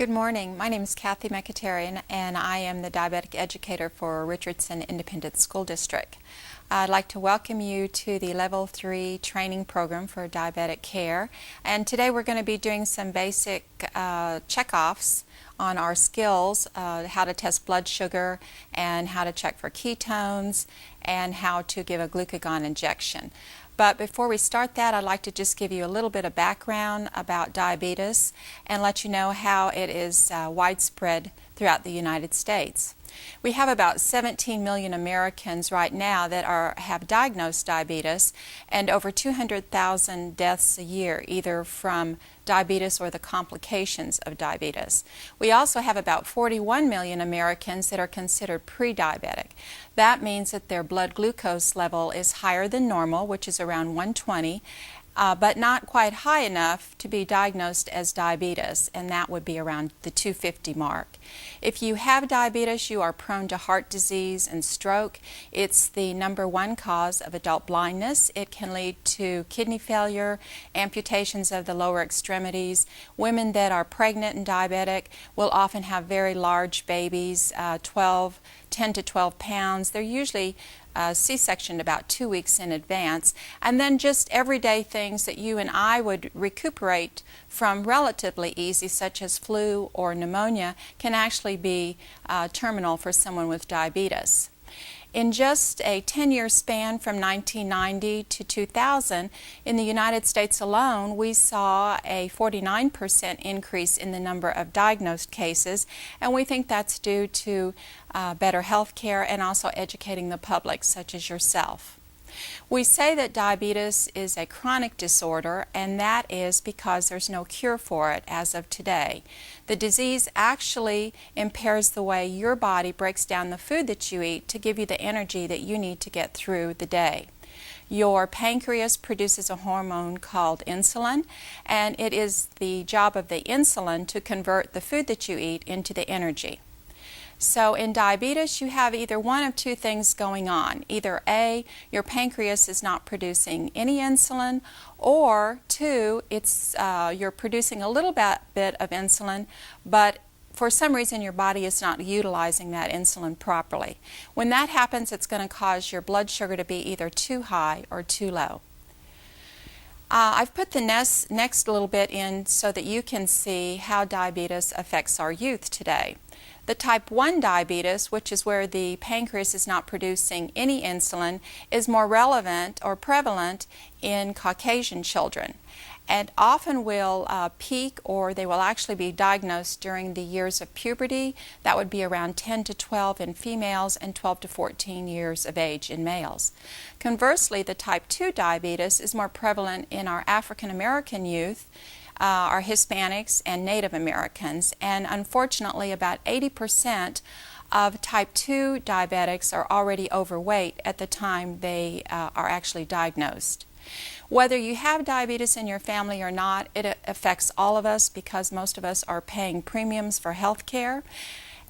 Good morning. My name is Kathy McAterian, and I am the diabetic educator for Richardson Independent School District. I'd like to welcome you to the Level 3 training program for diabetic care. And today we're going to be doing some basic checkoffs on our skills, how to test blood sugar and how to check for ketones and how to give a glucagon injection. But before we start that, I'd like to just give you a little bit of background about diabetes and let you know how it is widespread throughout the United States. We have about 17 million Americans right now that have diagnosed diabetes, and over 200,000 deaths a year, either from diabetes or the complications of diabetes. We also have about 41 million Americans that are considered pre-diabetic. That means that their blood glucose level is higher than normal, which is around 120, but not quite high enough to be diagnosed as diabetes, and that would be around the 250 mark. If you have diabetes, you are prone to heart disease and stroke. It's the #1 cause of adult blindness. It can lead to kidney failure, amputations of the lower extremities. Women that are pregnant and diabetic will often have very large babies, 10 to 12 pounds. They're usually C-sectioned about 2 weeks in advance, and then just everyday things that you and I would recuperate from relatively easy, such as flu or pneumonia, can actually be terminal for someone with diabetes. In just a 10-year span from 1990 to 2000, in the United States alone, we saw a 49% increase in the number of diagnosed cases, and we think that's due to better health care and also educating the public, such as yourself. We say that diabetes is a chronic disorder, and that is because there's no cure for it as of today. The disease actually impairs the way your body breaks down the food that you eat to give you the energy that you need to get through the day. Your pancreas produces a hormone called insulin, and it is the job of the insulin to convert the food that you eat into the energy. So in diabetes, you have either one of two things going on. Either A, your pancreas is not producing any insulin, or two, you're producing a little bit of insulin, but for some reason your body is not utilizing that insulin properly. When that happens, it's going to cause your blood sugar to be either too high or too low. I've put the next little bit in so that you can see how diabetes affects our youth today. The type 1 diabetes, which is where the pancreas is not producing any insulin, is more relevant or prevalent in Caucasian children, and often will peak, or they will actually be diagnosed during the years of puberty. That would be around 10 to 12 in females and 12 to 14 years of age in males. Conversely, the type 2 diabetes is more prevalent in our African American youth, our Hispanics and Native Americans, and unfortunately about 80% of type 2 diabetics are already overweight at the time they are actually diagnosed. Whether you have diabetes in your family or not, it affects all of us because most of us are paying premiums for health care.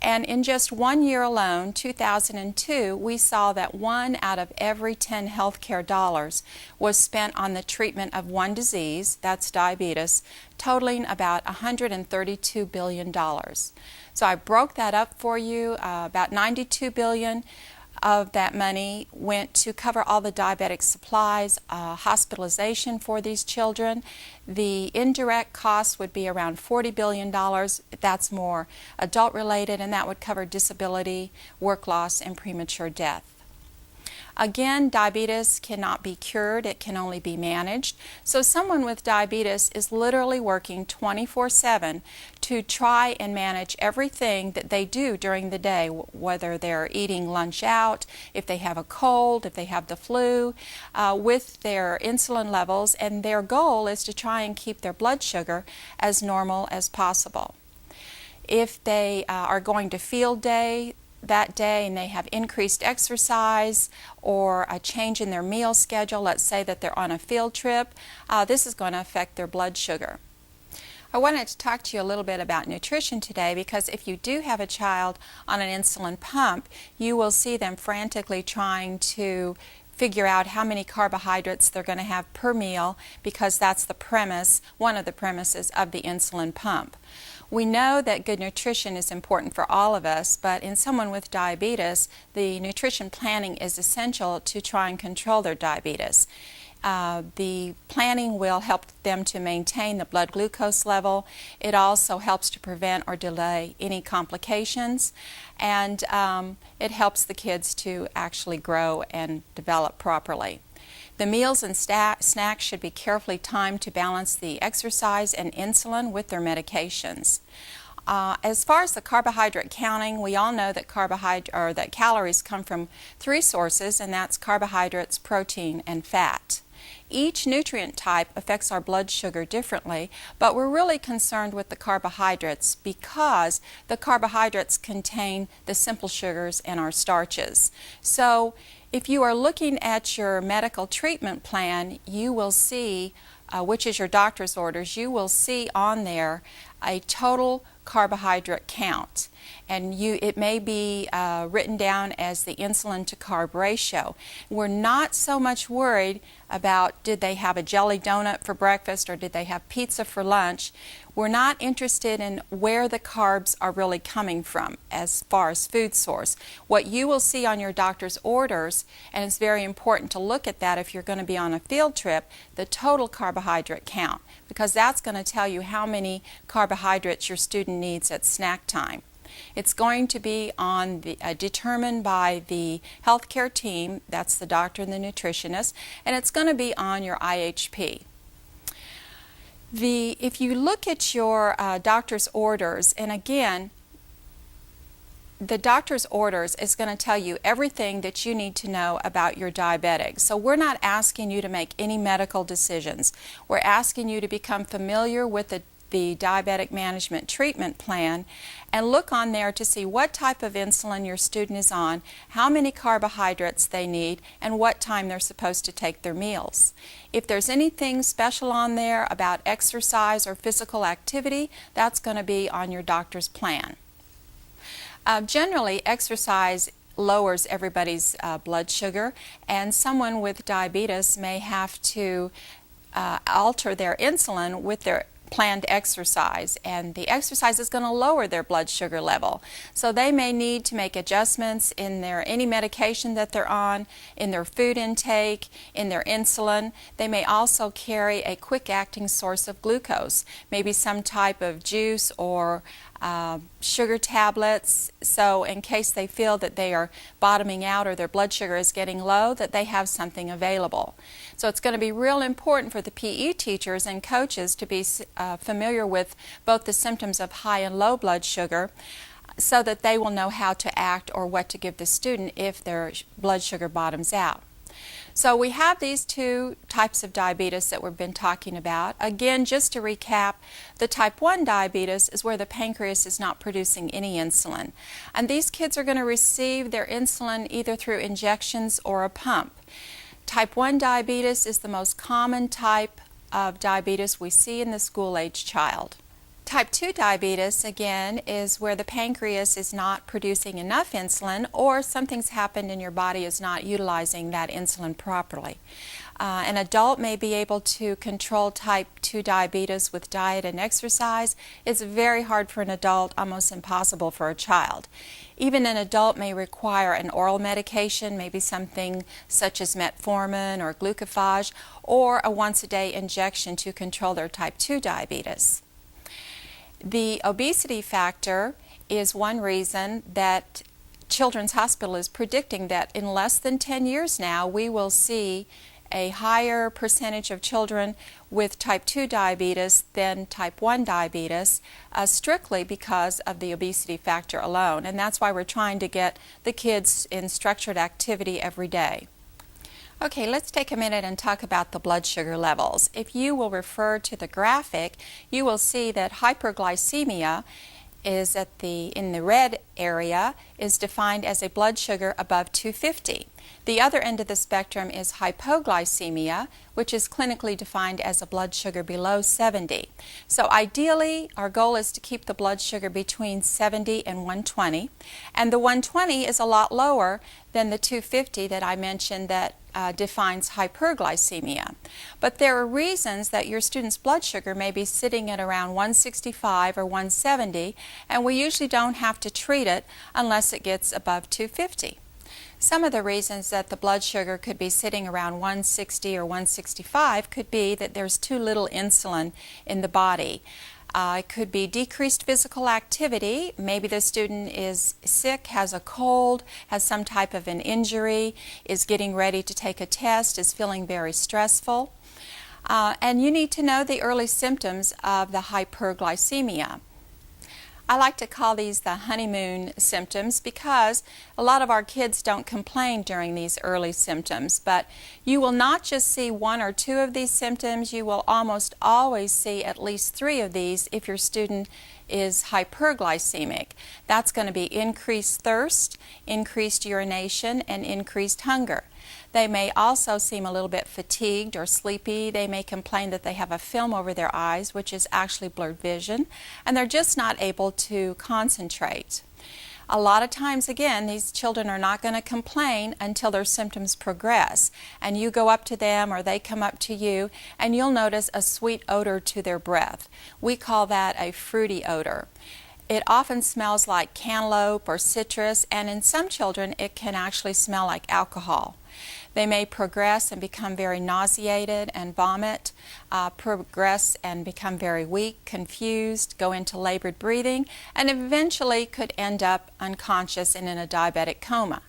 And in just 1 year alone, 2002, we saw that 1 out of every 10 healthcare dollars was spent on the treatment of one disease, that's diabetes, totaling about $132 billion. So I broke that up for you. About $92 billion of that money went to cover all the diabetic supplies, hospitalization for these children. The indirect costs would be around $40 billion. That's more adult related, and that would cover disability, work loss, and premature death. Again, diabetes cannot be cured, it can only be managed. So someone with diabetes is literally working 24/7 to try and manage everything that they do during the day, whether they're eating lunch out, if they have a cold, if they have the flu, with their insulin levels, and their goal is to try and keep their blood sugar as normal as possible. If they are going to field day that day and they have increased exercise or a change in their meal schedule, let's say that they're on a field trip, this is going to affect their blood sugar. I wanted to talk to you a little bit about nutrition today, because if you do have a child on an insulin pump, you will see them frantically trying to figure out how many carbohydrates they're going to have per meal, because that's the premise, one of the premises of the insulin pump. We know that good nutrition is important for all of us, but in someone with diabetes, the nutrition planning is essential to try and control their diabetes. The planning will help them to maintain the blood glucose level. It also helps to prevent or delay any complications, and it helps the kids to actually grow and develop properly. The meals and snacks should be carefully timed to balance the exercise and insulin with their medications. As far as the carbohydrate counting, we all know that that calories come from three sources, and that's carbohydrates, protein, and fat. Each nutrient type affects our blood sugar differently, but we're really concerned with the carbohydrates because the carbohydrates contain the simple sugars and our starches. So if you are looking at your medical treatment plan, you will see, which is your doctor's orders, you will see on there a total carbohydrate count, and it may be written down as the insulin to carb ratio. We're not so much worried about did they have a jelly donut for breakfast or did they have pizza for lunch. We're not interested in where the carbs are really coming from as far as food source. What you will see on your doctor's orders, and it's very important to look at that if you're going to be on a field trip, the total carbohydrate count, because that's going to tell you how many carbohydrates your student needs at snack time. It's going to be determined by the healthcare team, that's the doctor and the nutritionist, and it's going to be on your IHP. If you look at your doctor's orders, and again, the doctor's orders is going to tell you everything that you need to know about your diabetic. So we're not asking you to make any medical decisions. We're asking you to become familiar with the diabetic management treatment plan and look on there to see what type of insulin your student is on, how many carbohydrates they need, and what time they're supposed to take their meals. If there's anything special on there about exercise or physical activity, that's going to be on your doctor's plan. Generally, exercise lowers everybody's blood sugar, and someone with diabetes may have to alter their insulin with their planned exercise, and the exercise is going to lower their blood sugar level. So they may need to make adjustments in any medication that they're on, in their food intake, in their insulin. They may also carry a quick-acting source of glucose, maybe some type of juice or sugar tablets, so in case they feel that they are bottoming out or their blood sugar is getting low, that they have something available. So it's going to be real important for the PE teachers and coaches to be familiar with both the symptoms of high and low blood sugar so that they will know how to act or what to give the student if their blood sugar bottoms out. So we have these two types of diabetes that we've been talking about. Again, just to recap, the type 1 diabetes is where the pancreas is not producing any insulin. And these kids are going to receive their insulin either through injections or a pump. Type 1 diabetes is the most common type of diabetes we see in the school-age child. Type 2 diabetes, again, is where the pancreas is not producing enough insulin or something's happened and your body is not utilizing that insulin properly. An adult may be able to control type 2 diabetes with diet and exercise. It's very hard for an adult, almost impossible for a child. Even an adult may require an oral medication, maybe something such as metformin or glucophage, or a once-a-day injection to control their type 2 diabetes. The obesity factor is one reason that Children's Hospital is predicting that in less than 10 years now we will see a higher percentage of children with type 2 diabetes than type 1 diabetes, strictly because of the obesity factor alone. And that's why we're trying to get the kids in structured activity every day. Okay, let's take a minute and talk about the blood sugar levels. If you will refer to the graphic, you will see that hyperglycemia is in the red area is defined as a blood sugar above 250. The other end of the spectrum is hypoglycemia, which is clinically defined as a blood sugar below 70. So ideally, our goal is to keep the blood sugar between 70 and 120, and the 120 is a lot lower than the 250 that I mentioned that defines hyperglycemia. But there are reasons that your student's blood sugar may be sitting at around 165 or 170, and we usually don't have to treat it unless it gets above 250. Some of the reasons that the blood sugar could be sitting around 160 or 165 could be that there's too little insulin in the body. It could be decreased physical activity. Maybe the student is sick, has a cold, has some type of an injury, is getting ready to take a test, is feeling very stressful. And you need to know the early symptoms of the hyperglycemia. I like to call these the honeymoon symptoms because a lot of our kids don't complain during these early symptoms, but you will not just see one or two of these symptoms, you will almost always see at least three of these if your student is hyperglycemic. That's going to be increased thirst, increased urination, and increased hunger. They may also seem a little bit fatigued or sleepy. They may complain that they have a film over their eyes, which is actually blurred vision, and they're just not able to concentrate. A lot of times, again, these children are not going to complain until their symptoms progress, and you go up to them or they come up to you, and you'll notice a sweet odor to their breath. We call that a fruity odor. It often smells like cantaloupe or citrus, and in some children it can actually smell like alcohol. They may progress and become very nauseated and vomit, progress and become very weak, confused, go into labored breathing, and eventually could end up unconscious and in a diabetic coma.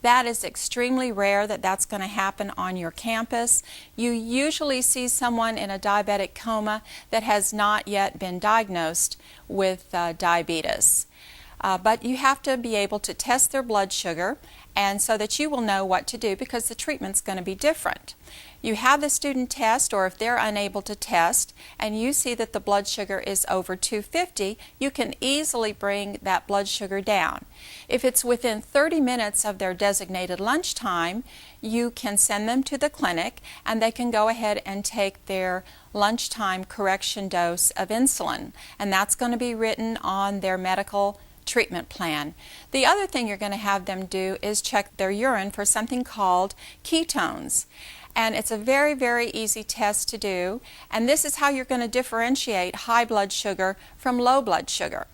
That is extremely rare that that's going to happen on your campus. You usually see someone in a diabetic coma that has not yet been diagnosed with diabetes. But you have to be able to test their blood sugar, and so that you will know what to do because the treatment's going to be different. You have the student test, or if they're unable to test and you see that the blood sugar is over 250, you can easily bring that blood sugar down. If it's within 30 minutes of their designated lunchtime, you can send them to the clinic and they can go ahead and take their lunchtime correction dose of insulin, and that's going to be written on their medical treatment plan. The other thing you're going to have them do is check their urine for something called ketones. And it's a very, very easy test to do, and this is how you're going to differentiate high blood sugar from low blood sugar.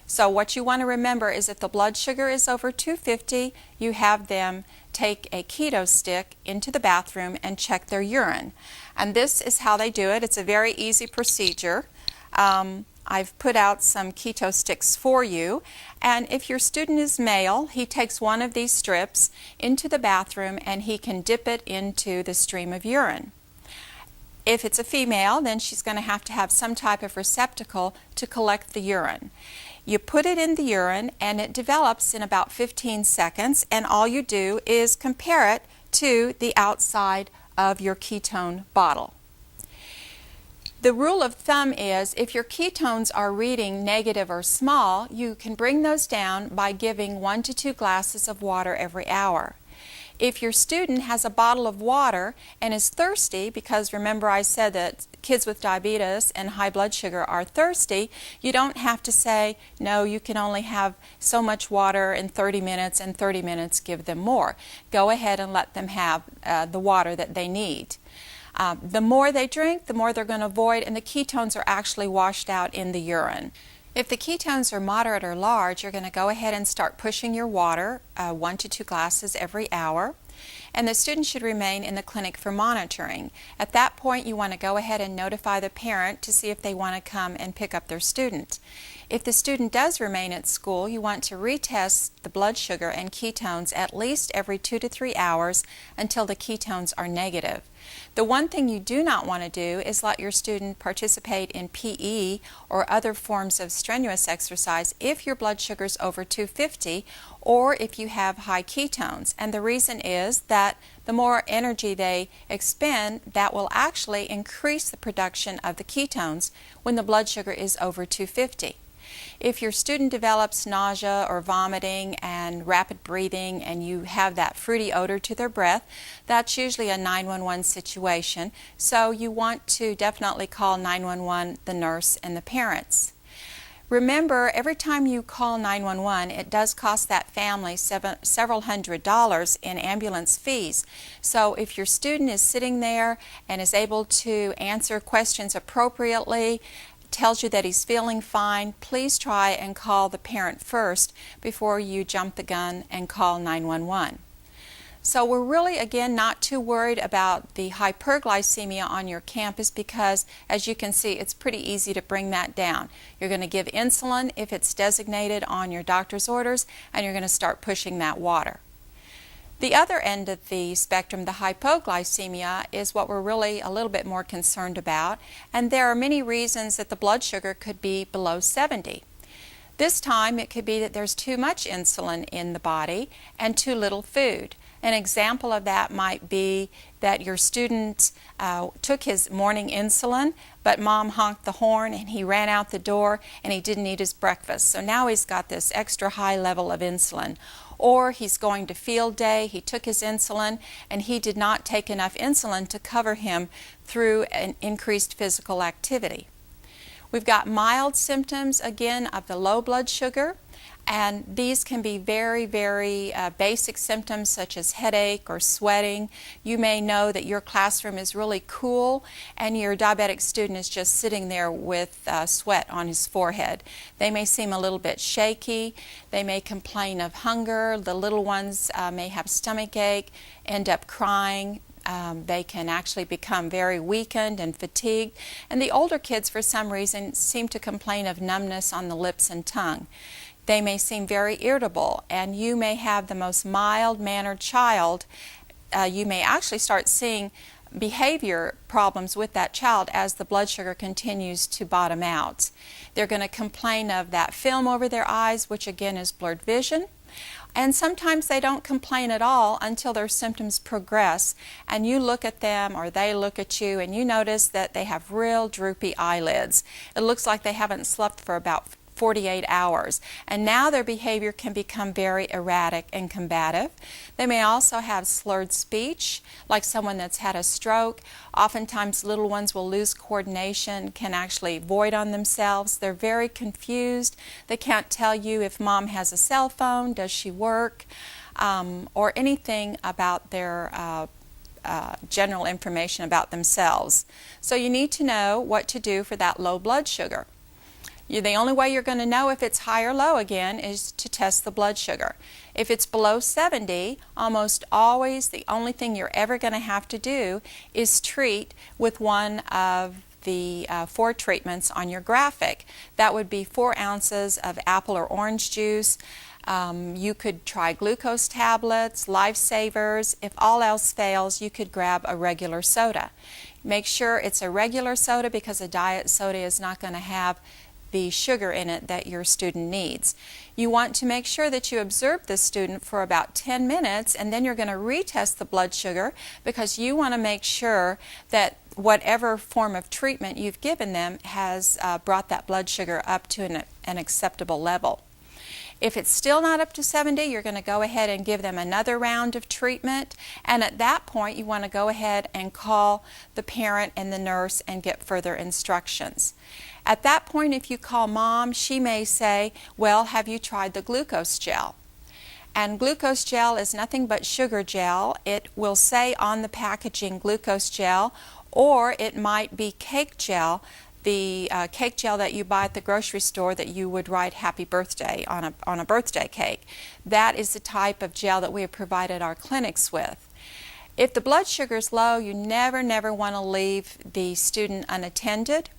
So what you want to remember is if the blood sugar is over 250, you have them take a keto stick into the bathroom and check their urine. And this is how they do it. It's a very easy procedure. I've put out some keto sticks for you, and if your student is male, he takes one of these strips into the bathroom and he can dip it into the stream of urine. If it's a female, then she's going to have some type of receptacle to collect the urine. You put it in the urine and it develops in about 15 seconds, and all you do is compare it to the outside of your ketone bottle. The rule of thumb is if your ketones are reading negative or small, you can bring those down by giving 1 to 2 glasses of water every hour. If your student has a bottle of water and is thirsty, because remember I said that kids with diabetes and high blood sugar are thirsty, you don't have to say, no, you can only have so much water in 30 minutes and 30 minutes give them more. Go ahead and let them have the water that they need. The more they drink, the more they're going to avoid, and the ketones are actually washed out in the urine. If the ketones are moderate or large, you're going to go ahead and start pushing your water 1 to 2 glasses every hour, and the student should remain in the clinic for monitoring. At that point, you want to go ahead and notify the parent to see if they want to come and pick up their student. If the student does remain at school, you want to retest the blood sugar and ketones at least every 2 to 3 hours until the ketones are negative. The one thing you do not want to do is let your student participate in PE or other forms of strenuous exercise if your blood sugar is over 250 or if you have high ketones. And the reason is that the more energy they expend, that will actually increase the production of the ketones when the blood sugar is over 250. If your student develops nausea or vomiting and rapid breathing and you have that fruity odor to their breath, that's usually a 911 situation. So you want to definitely call 911, the nurse, and the parents. Remember, every time you call 911, it does cost that family several $100s in ambulance fees. So if your student is sitting there and is able to answer questions appropriately, tells you that he's feeling fine, please try and call the parent first before you jump the gun and call 911. So we're really, again, not too worried about the hyperglycemia on your campus because, as you can see, it's pretty easy to bring that down. You're going to give insulin if it's designated on your doctor's orders, and you're going to start pushing that water. The other end of the spectrum, the hypoglycemia, is what we're really a little bit more concerned about, and there are many reasons that the blood sugar could be below 70. This time it could be that there's too much insulin in the body and too little food. An example of that might be that your student took his morning insulin, but mom honked the horn and he ran out the door and he didn't eat his breakfast. So now he's got this extra high level of insulin. Or he's going to field day, he took his insulin and he did not take enough insulin to cover him through an increased physical activity. We've got mild symptoms, again, of the low blood sugar. And these can be very, very basic symptoms such as headache or sweating. You may know that your classroom is really cool and your diabetic student is just sitting there with sweat on his forehead. They may seem a little bit shaky. They may complain of hunger. The little ones may have stomach ache, end up crying. They can actually become very weakened and fatigued. And the older kids, for some reason, seem to complain of numbness on the lips and tongue. They may seem very irritable, and you may have the most mild-mannered child. You may actually start seeing behavior problems with that child as the blood sugar continues to bottom out. They're going to complain of that film over their eyes, which again is blurred vision. And sometimes they don't complain at all until their symptoms progress and you look at them or they look at you and you notice that they have real droopy eyelids. It looks like they haven't slept for about 48 hours, and now their behavior can become very erratic and combative. They may also have slurred speech, like someone that's had a stroke. Oftentimes little ones will lose coordination, can actually void on themselves. They're very confused. They can't tell you if mom has a cell phone, does she work, or anything about their general information about themselves. So you need to know what to do for that low blood sugar. The only way you're going to know if it's high or low again is to test the blood sugar. If it's below 70, almost always the only thing you're ever going to have to do is treat with one of the 4 treatments on your graphic. That would be 4 ounces of apple or orange juice. You could try glucose tablets, lifesavers. If all else fails, you could grab a regular soda. Make sure it's a regular soda because a diet soda is not going to have the sugar in it that your student needs. You want to make sure that you observe the student for about 10 minutes and then you're going to retest the blood sugar because you want to make sure that whatever form of treatment you've given them has brought that blood sugar up to an acceptable level. If it's still not up to 70, you're going to go ahead and give them another round of treatment, and at that point you want to go ahead and call the parent and the nurse and get further instructions. At that point, if you call mom, she may say, well, have you tried the glucose gel? And glucose gel is nothing but sugar gel. It will say on the packaging glucose gel, or it might be cake gel, the cake gel that you buy at the grocery store that you would write happy birthday on a birthday cake. That is the type of gel that we have provided our clinics with. If the blood sugar is low, you never want to leave the student unattended.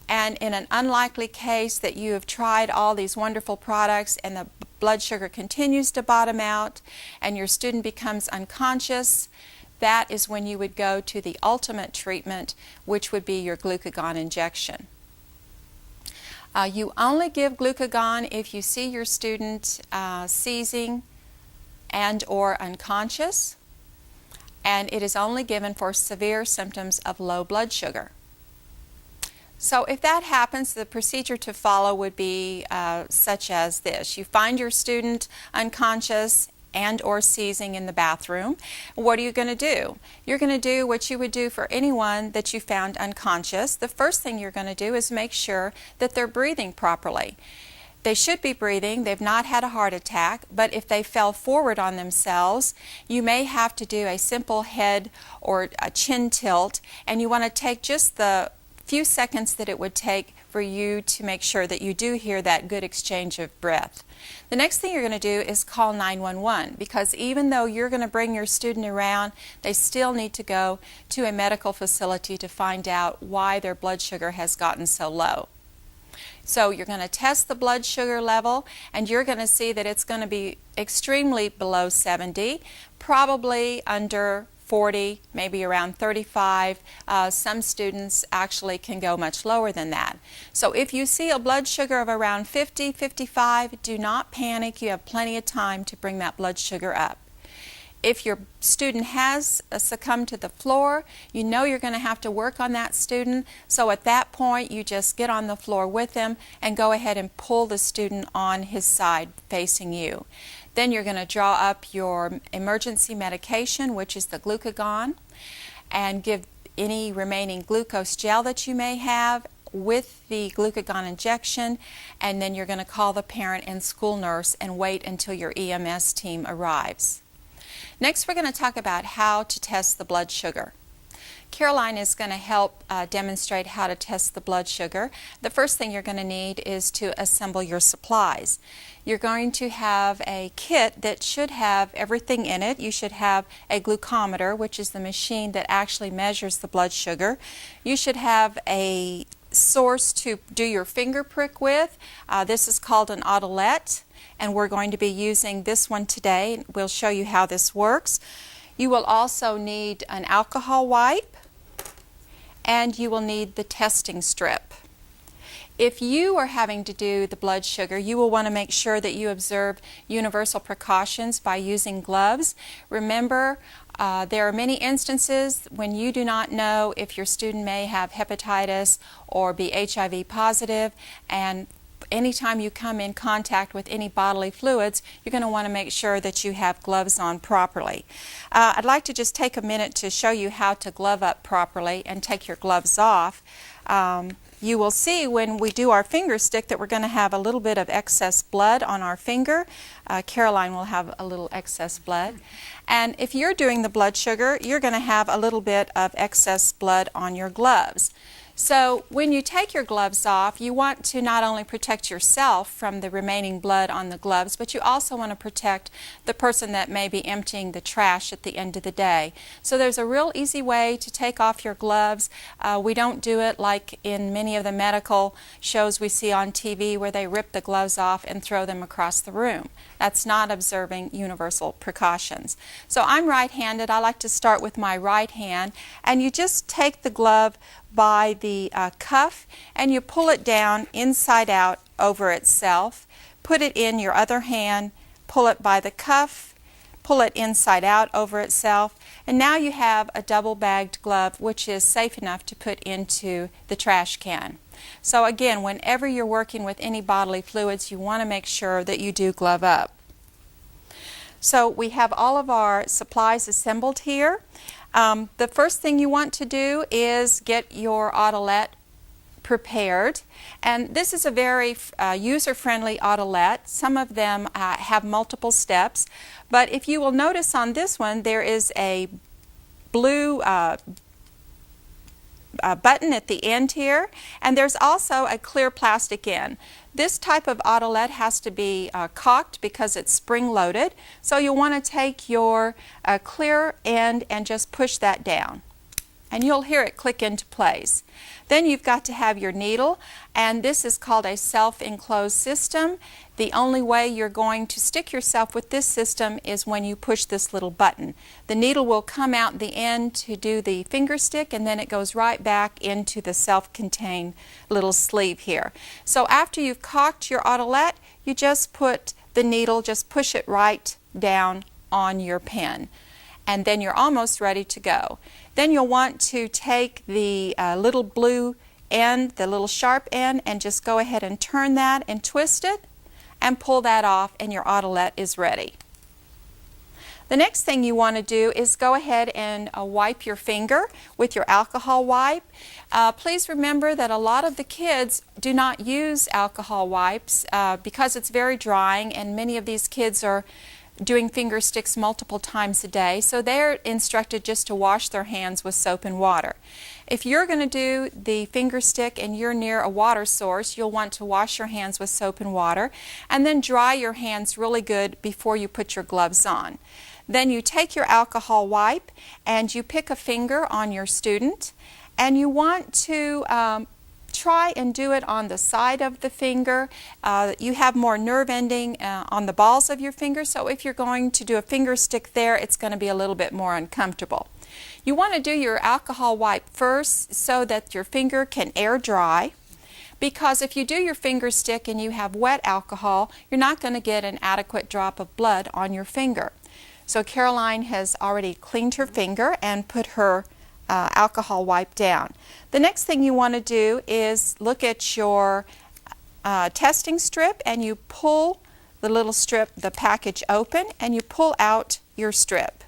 And in an unlikely case that you have tried all these wonderful products and the blood sugar continues to bottom out and your student becomes unconscious, that is when you would go to the ultimate treatment, which would be your glucagon injection. You only give glucagon if you see your student seizing and or unconscious, and it is only given for severe symptoms of low blood sugar. So if that happens, the procedure to follow would be such as this. You find your student unconscious and or seizing in the bathroom. What are you going to do? You're going to do what you would do for anyone that you found unconscious. The first thing you're going to do is make sure that they're breathing properly. They should be breathing. They've not had a heart attack, but if they fell forward on themselves, you may have to do a simple head or a chin tilt, and you want to take just the few seconds that it would take for you to make sure that you do hear that good exchange of breath. The next thing you're going to do is call 911, because even though you're going to bring your student around, they still need to go to a medical facility to find out why their blood sugar has gotten so low. So you're going to test the blood sugar level, and you're going to see that it's going to be extremely below 70, probably under 40, maybe around 35. Some students actually can go much lower than that. So if you see a blood sugar of around 50, 55, do not panic. You have plenty of time to bring that blood sugar up. If your student has succumbed to the floor, you know you're going to have to work on that student. So at that point, you just get on the floor with them and go ahead and pull the student on his side facing you. Then you're going to draw up your emergency medication, which is the glucagon, and give any remaining glucose gel that you may have with the glucagon injection, and then you're going to call the parent and school nurse and wait until your EMS team arrives. Next, we're going to talk about how to test the blood sugar. Caroline is going to help demonstrate how to test the blood sugar. The first thing you're going to need is to assemble your supplies. You're going to have a kit that should have everything in it. You should have a glucometer, which is the machine that actually measures the blood sugar. You should have a source to do your finger prick with. This is called an autolet, and we're going to be using this one today. We'll show you how this works. You will also need an alcohol wipe, and you will need the testing strip. If you are having to do the blood sugar, you will want to make sure that you observe universal precautions by using gloves. Remember, there are many instances when you do not know if your student may have hepatitis or be HIV positive, and anytime you come in contact with any bodily fluids, you're going to want to make sure that you have gloves on properly. I'd like to just take a minute to show you how to glove up properly and take your gloves off. You will see when we do our finger stick that we're going to have a little bit of excess blood on our finger. Caroline will have a little excess blood. And if you're doing the blood sugar, you're going to have a little bit of excess blood on your gloves. So when you take your gloves off, you want to not only protect yourself from the remaining blood on the gloves, but you also want to protect the person that may be emptying the trash at the end of the day. So there's a real easy way to take off your gloves. We don't do it like in many of the medical shows we see on TV where they rip the gloves off and throw them across the room. That's not observing universal precautions. So I'm right-handed. I like to start with my right hand, and you just take the glove by the cuff and you pull it down inside out over itself. Put it in your other hand, pull it by the cuff, pull it inside out over itself, and now you have a double-bagged glove which is safe enough to put into the trash can. So again, whenever you're working with any bodily fluids, you want to make sure that you do glove up. So we have all of our supplies assembled here. The first thing you want to do is get your autolet prepared, and this is a very user-friendly autolet. Some of them have multiple steps, but if you will notice on this one there is a blue button at the end here, and there's also a clear plastic end. This type of autolet has to be caulked because it's spring-loaded, so you'll want to take your clear end and just push that down, and you'll hear it click into place. Then you've got to have your needle, and this is called a self-enclosed system. The only way you're going to stick yourself with this system is when you push this little button. The needle will come out the end to do the finger stick, and then it goes right back into the self-contained little sleeve here. So after you've caulked your autolet, you just put the needle, just push it right down on your pen, and then you're almost ready to go. Then you'll want to take the little blue end, the little sharp end, and just go ahead and turn that and twist it and pull that off, and your autolet is ready. The next thing you want to do is go ahead and wipe your finger with your alcohol wipe. Please remember that a lot of the kids do not use alcohol wipes because it's very drying, and many of these kids are doing finger sticks multiple times a day, so they're instructed just to wash their hands with soap and water. If you're going to do the finger stick and you're near a water source, you'll want to wash your hands with soap and water and then dry your hands really good before you put your gloves on. Then you take your alcohol wipe and you pick a finger on your student, and you want to try and do it on the side of the finger. You have more nerve ending on the balls of your finger, so if you're going to do a finger stick there, it's going to be a little bit more uncomfortable. You want to do your alcohol wipe first so that your finger can air dry, because if you do your finger stick and you have wet alcohol, you're not going to get an adequate drop of blood on your finger. So Caroline has already cleaned her finger and put her alcohol wipe down. The next thing you want to do is look at your testing strip, and you pull the little strip, the package open, and you pull out your strip.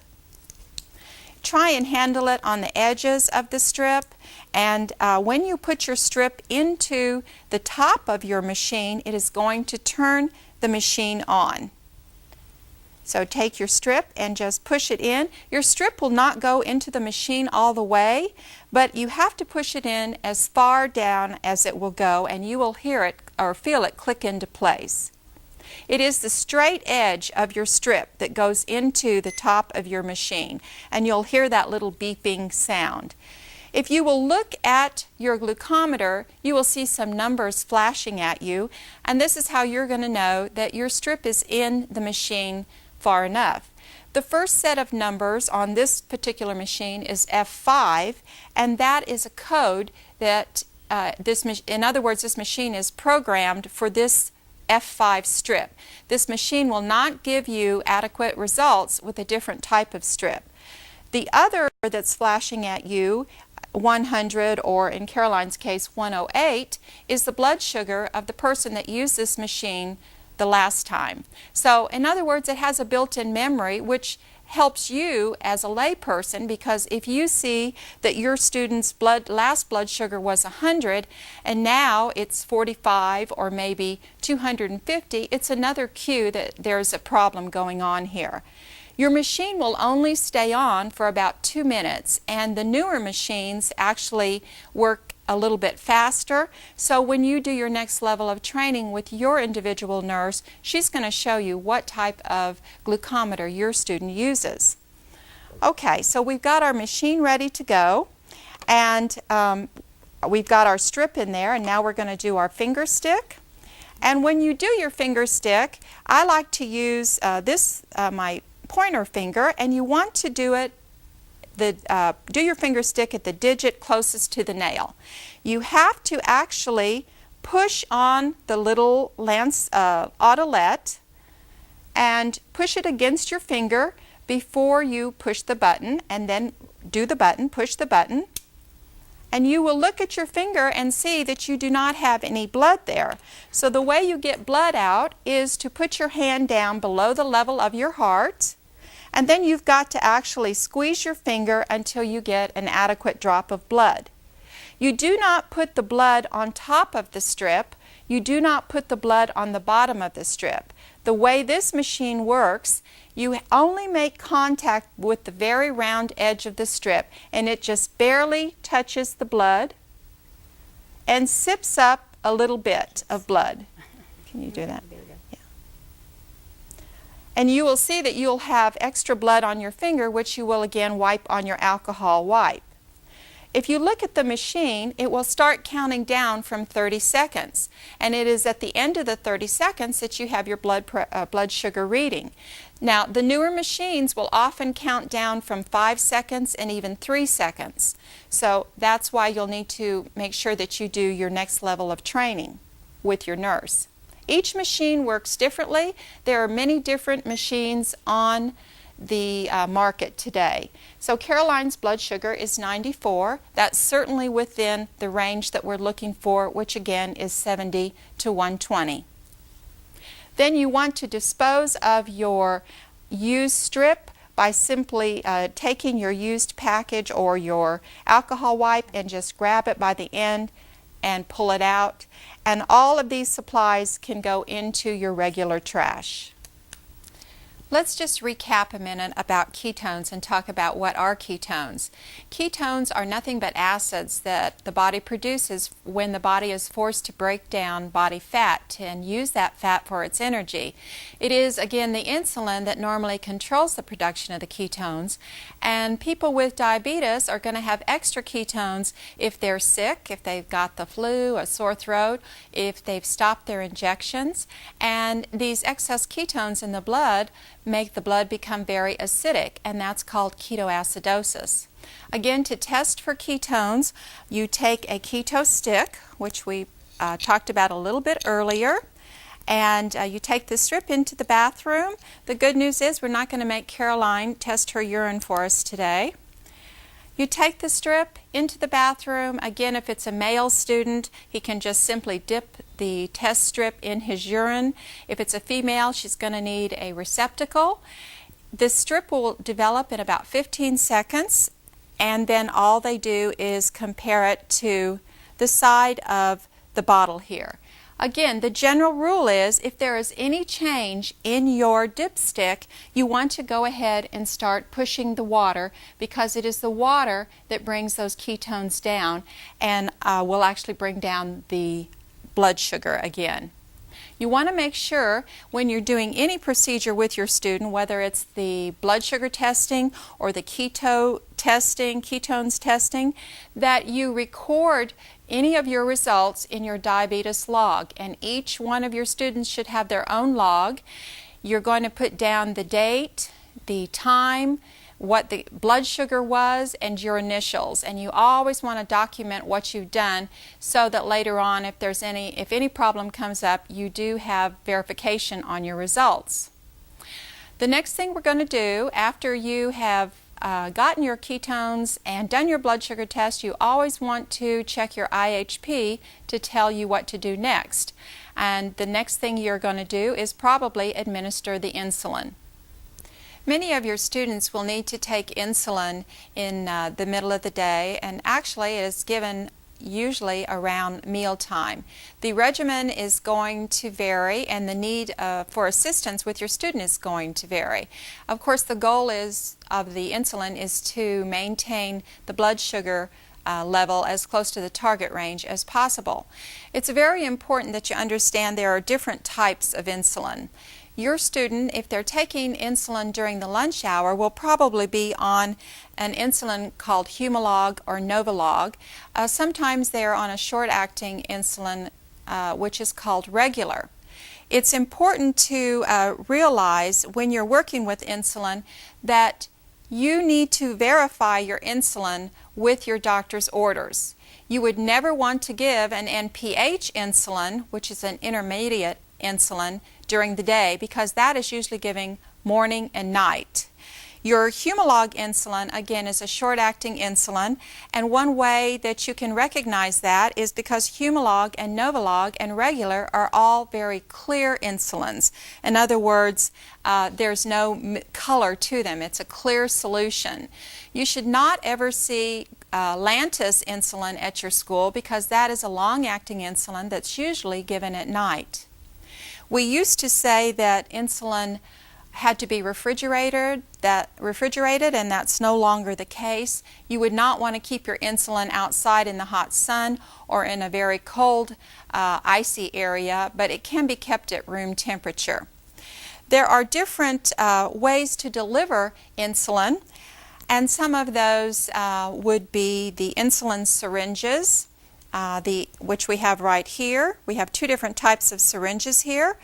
Try and handle it on the edges of the strip, and when you put your strip into the top of your machine, it is going to turn the machine on. So take your strip and just push it in. Your strip will not go into the machine all the way, but you have to push it in as far down as it will go, and you will hear it or feel it click into place. It is the straight edge of your strip that goes into the top of your machine, and you'll hear that little beeping sound. If you will look at your glucometer, you will see some numbers flashing at you, and this is how you're going to know that your strip is in the machine far enough. The first set of numbers on this particular machine is F5, and that is a code that in other words, this machine is programmed for this F5 strip. This machine will not give you adequate results with a different type of strip. The other that's flashing at you, 100, or in Caroline's case 108, is the blood sugar of the person that used this machine the last time. So in other words, it has a built-in memory which helps you as a lay person, because if you see that your student's last blood sugar was 100 and now it's 45 or maybe 250, it's another cue that there's a problem going on here. Your machine will only stay on for about 2 minutes, and the newer machines actually work a little bit faster. So when you do your next level of training with your individual nurse, she's going to show you what type of glucometer your student uses. Okay, so we've got our machine ready to go, and we've got our strip in there, and now we're going to do our finger stick. And when you do your finger stick, I like to use my pointer finger, and you want to do it do your finger stick at the digit closest to the nail. You have to actually push on the little autolet and push it against your finger before you push the button, and then do the button, push the button, and you will look at your finger and see that you do not have any blood there. So the way you get blood out is to put your hand down below the level of your heart, and then you've got to actually squeeze your finger until you get an adequate drop of blood. You do not put the blood on top of the strip. You do not put the blood on the bottom of the strip. The way this machine works, you only make contact with the very round edge of the strip, and it just barely touches the blood and sips up a little bit of blood. Can you do that? And you will see that you'll have extra blood on your finger, which you will again wipe on your alcohol wipe. If you look at the machine, it will start counting down from 30 seconds. And it is at the end of the 30 seconds that you have your blood sugar reading. Now, the newer machines will often count down from 5 seconds and even 3 seconds. So that's why you'll need to make sure that you do your next level of training with your nurse. Each machine works differently. There are many different machines on the market today. So Caroline's blood sugar is 94. That's certainly within the range that we're looking for, which again is 70 to 120. Then you want to dispose of your used strip by simply taking your used package or your alcohol wipe and just grab it by the end and pull it out. And all of these supplies can go into your regular trash. Let's just recap a minute about ketones and talk about what are ketones. Ketones are nothing but acids that the body produces when the body is forced to break down body fat and use that fat for its energy. It is, again, the insulin that normally controls the production of the ketones, and people with diabetes are going to have extra ketones if they're sick, if they've got the flu, a sore throat, if they've stopped their injections, and these excess ketones in the blood make the blood become very acidic, and that's called ketoacidosis. Again, to test for ketones, you take a keto stick, which we talked about a little bit earlier, and you take the strip into the bathroom. The good news is we're not going to make Caroline test her urine for us today. You take the strip into the bathroom. Again, if it's a male student, he can just simply dip the test strip in his urine. If it's a female, she's going to need a receptacle. This strip will develop in about 15 seconds, and then all they do is compare it to the side of the bottle here. Again, the general rule is if there is any change in your dipstick, you want to go ahead and start pushing the water, because it is the water that brings those ketones down and will actually bring down the blood sugar again. You want to make sure when you're doing any procedure with your student, whether it's the blood sugar testing or the ketones testing, that you record any of your results in your diabetes log, and each one of your students should have their own log. You're going to put down the date, the time, what the blood sugar was, and your initials, and you always want to document what you've done so that later on, if any problem comes up, you do have verification on your results. The next thing we're going to do after you have gotten your ketones and done your blood sugar test, you always want to check your IHP to tell you what to do next. And the next thing you're going to do is probably administer the insulin. Many of your students will need to take insulin in the middle of the day, and actually it is given usually around mealtime. The regimen is going to vary, and the need for assistance with your student is going to vary. Of course, the goal of the insulin is to maintain the blood sugar level as close to the target range as possible. It's very important that you understand there are different types of insulin. Your student, if they're taking insulin during the lunch hour, will probably be on an insulin called Humalog or Novolog. Sometimes they're on a short-acting insulin which is called regular. It's important to realize when you're working with insulin that you need to verify your insulin with your doctor's orders. You would never want to give an NPH insulin, which is an intermediate insulin, during the day, because that is usually giving morning and night. Your Humalog insulin, again, is a short-acting insulin, and one way that you can recognize that is because Humalog and Novolog and regular are all very clear insulins. In other words, there's no color to them. It's a clear solution. You should not ever see Lantus insulin at your school, because that is a long-acting insulin that's usually given at night. We used to say that insulin had to be refrigerated, and that's no longer the case. You would not want to keep your insulin outside in the hot sun or in a very cold, icy area, but it can be kept at room temperature. There are different ways to deliver insulin, and some of those would be the insulin syringes, which we have right here. We have two different types of syringes here.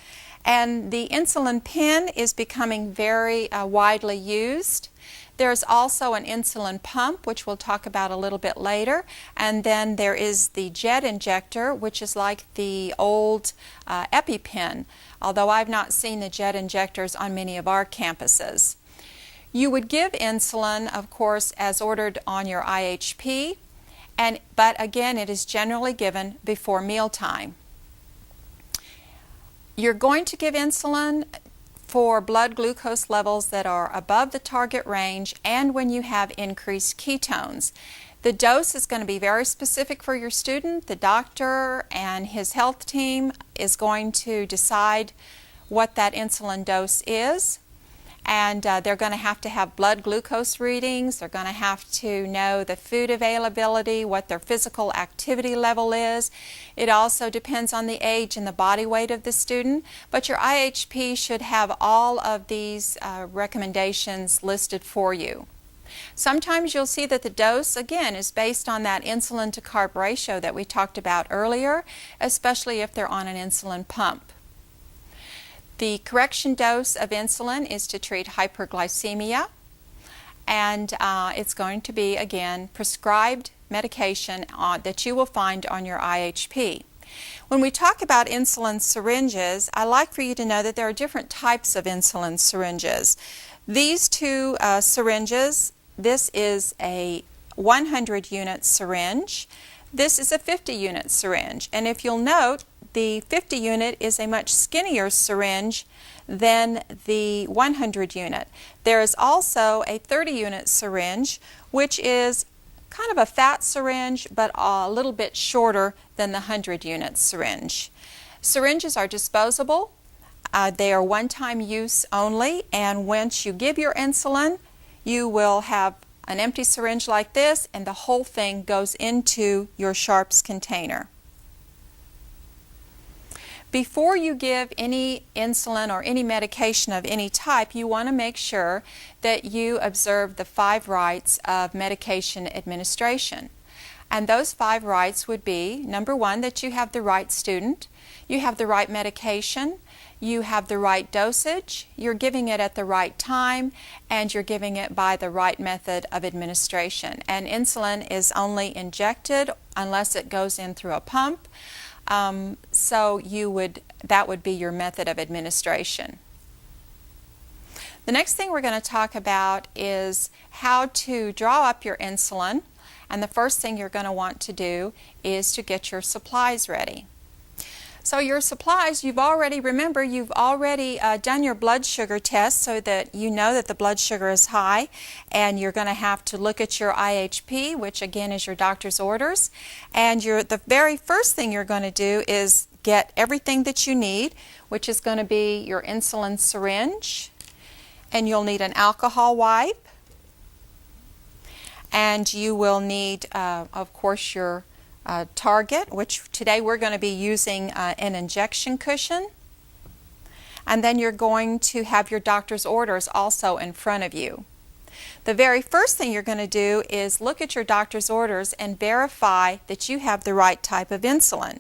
And the insulin pen is becoming very widely used. There's also an insulin pump, which we'll talk about a little bit later. And then there is the jet injector, which is like the old EpiPen, although I've not seen the jet injectors on many of our campuses. You would give insulin, of course, as ordered on your IHP, but again, it is generally given before mealtime. You're going to give insulin for blood glucose levels that are above the target range and when you have increased ketones. The dose is going to be very specific for your student. The doctor and his health team is going to decide what that insulin dose is, and they're going to have blood glucose readings. They're going to have to know the food availability, what their physical activity level is. It also depends on the age and the body weight of the student, but your IHP should have all of these recommendations listed for you. Sometimes you'll see that the dose, again, is based on that insulin to carb ratio that we talked about earlier, especially if they're on an insulin pump. The correction dose of insulin is to treat hyperglycemia, and it's going to be, again, prescribed medication that you will find on your IHP. When we talk about insulin syringes, I like for you to know that there are different types of insulin syringes. These two syringes, this is a 100-unit syringe. This is a 50-unit syringe, and if you'll note, the 50 unit is a much skinnier syringe than the 100 unit. There is also a 30 unit syringe, which is kind of a fat syringe but a little bit shorter than the 100 unit syringe. Syringes are disposable. They are one-time use only, and once you give your insulin, you will have an empty syringe like this, and the whole thing goes into your sharps container. Before you give any insulin or any medication of any type, you want to make sure that you observe the 5 rights of medication administration. And those 5 rights would be, number 1, that you have the right student, you have the right medication, you have the right dosage, you're giving it at the right time, and you're giving it by the right method of administration. And insulin is only injected unless it goes in through a pump. So that would be your method of administration. The next thing we're going to talk about is how to draw up your insulin, and the first thing you're going to want to do is to get your supplies ready. So your supplies, you've already done your blood sugar test so that you know that the blood sugar is high, and you're going to have to look at your IHP, which again is your doctor's orders, and the very first thing you're going to do is get everything that you need, which is going to be your insulin syringe, and you'll need an alcohol wipe, and you will need, of course, your target, which today we're going to be using an injection cushion, and then you're going to have your doctor's orders also in front of you. The very first thing you're going to do is look at your doctor's orders and verify that you have the right type of insulin.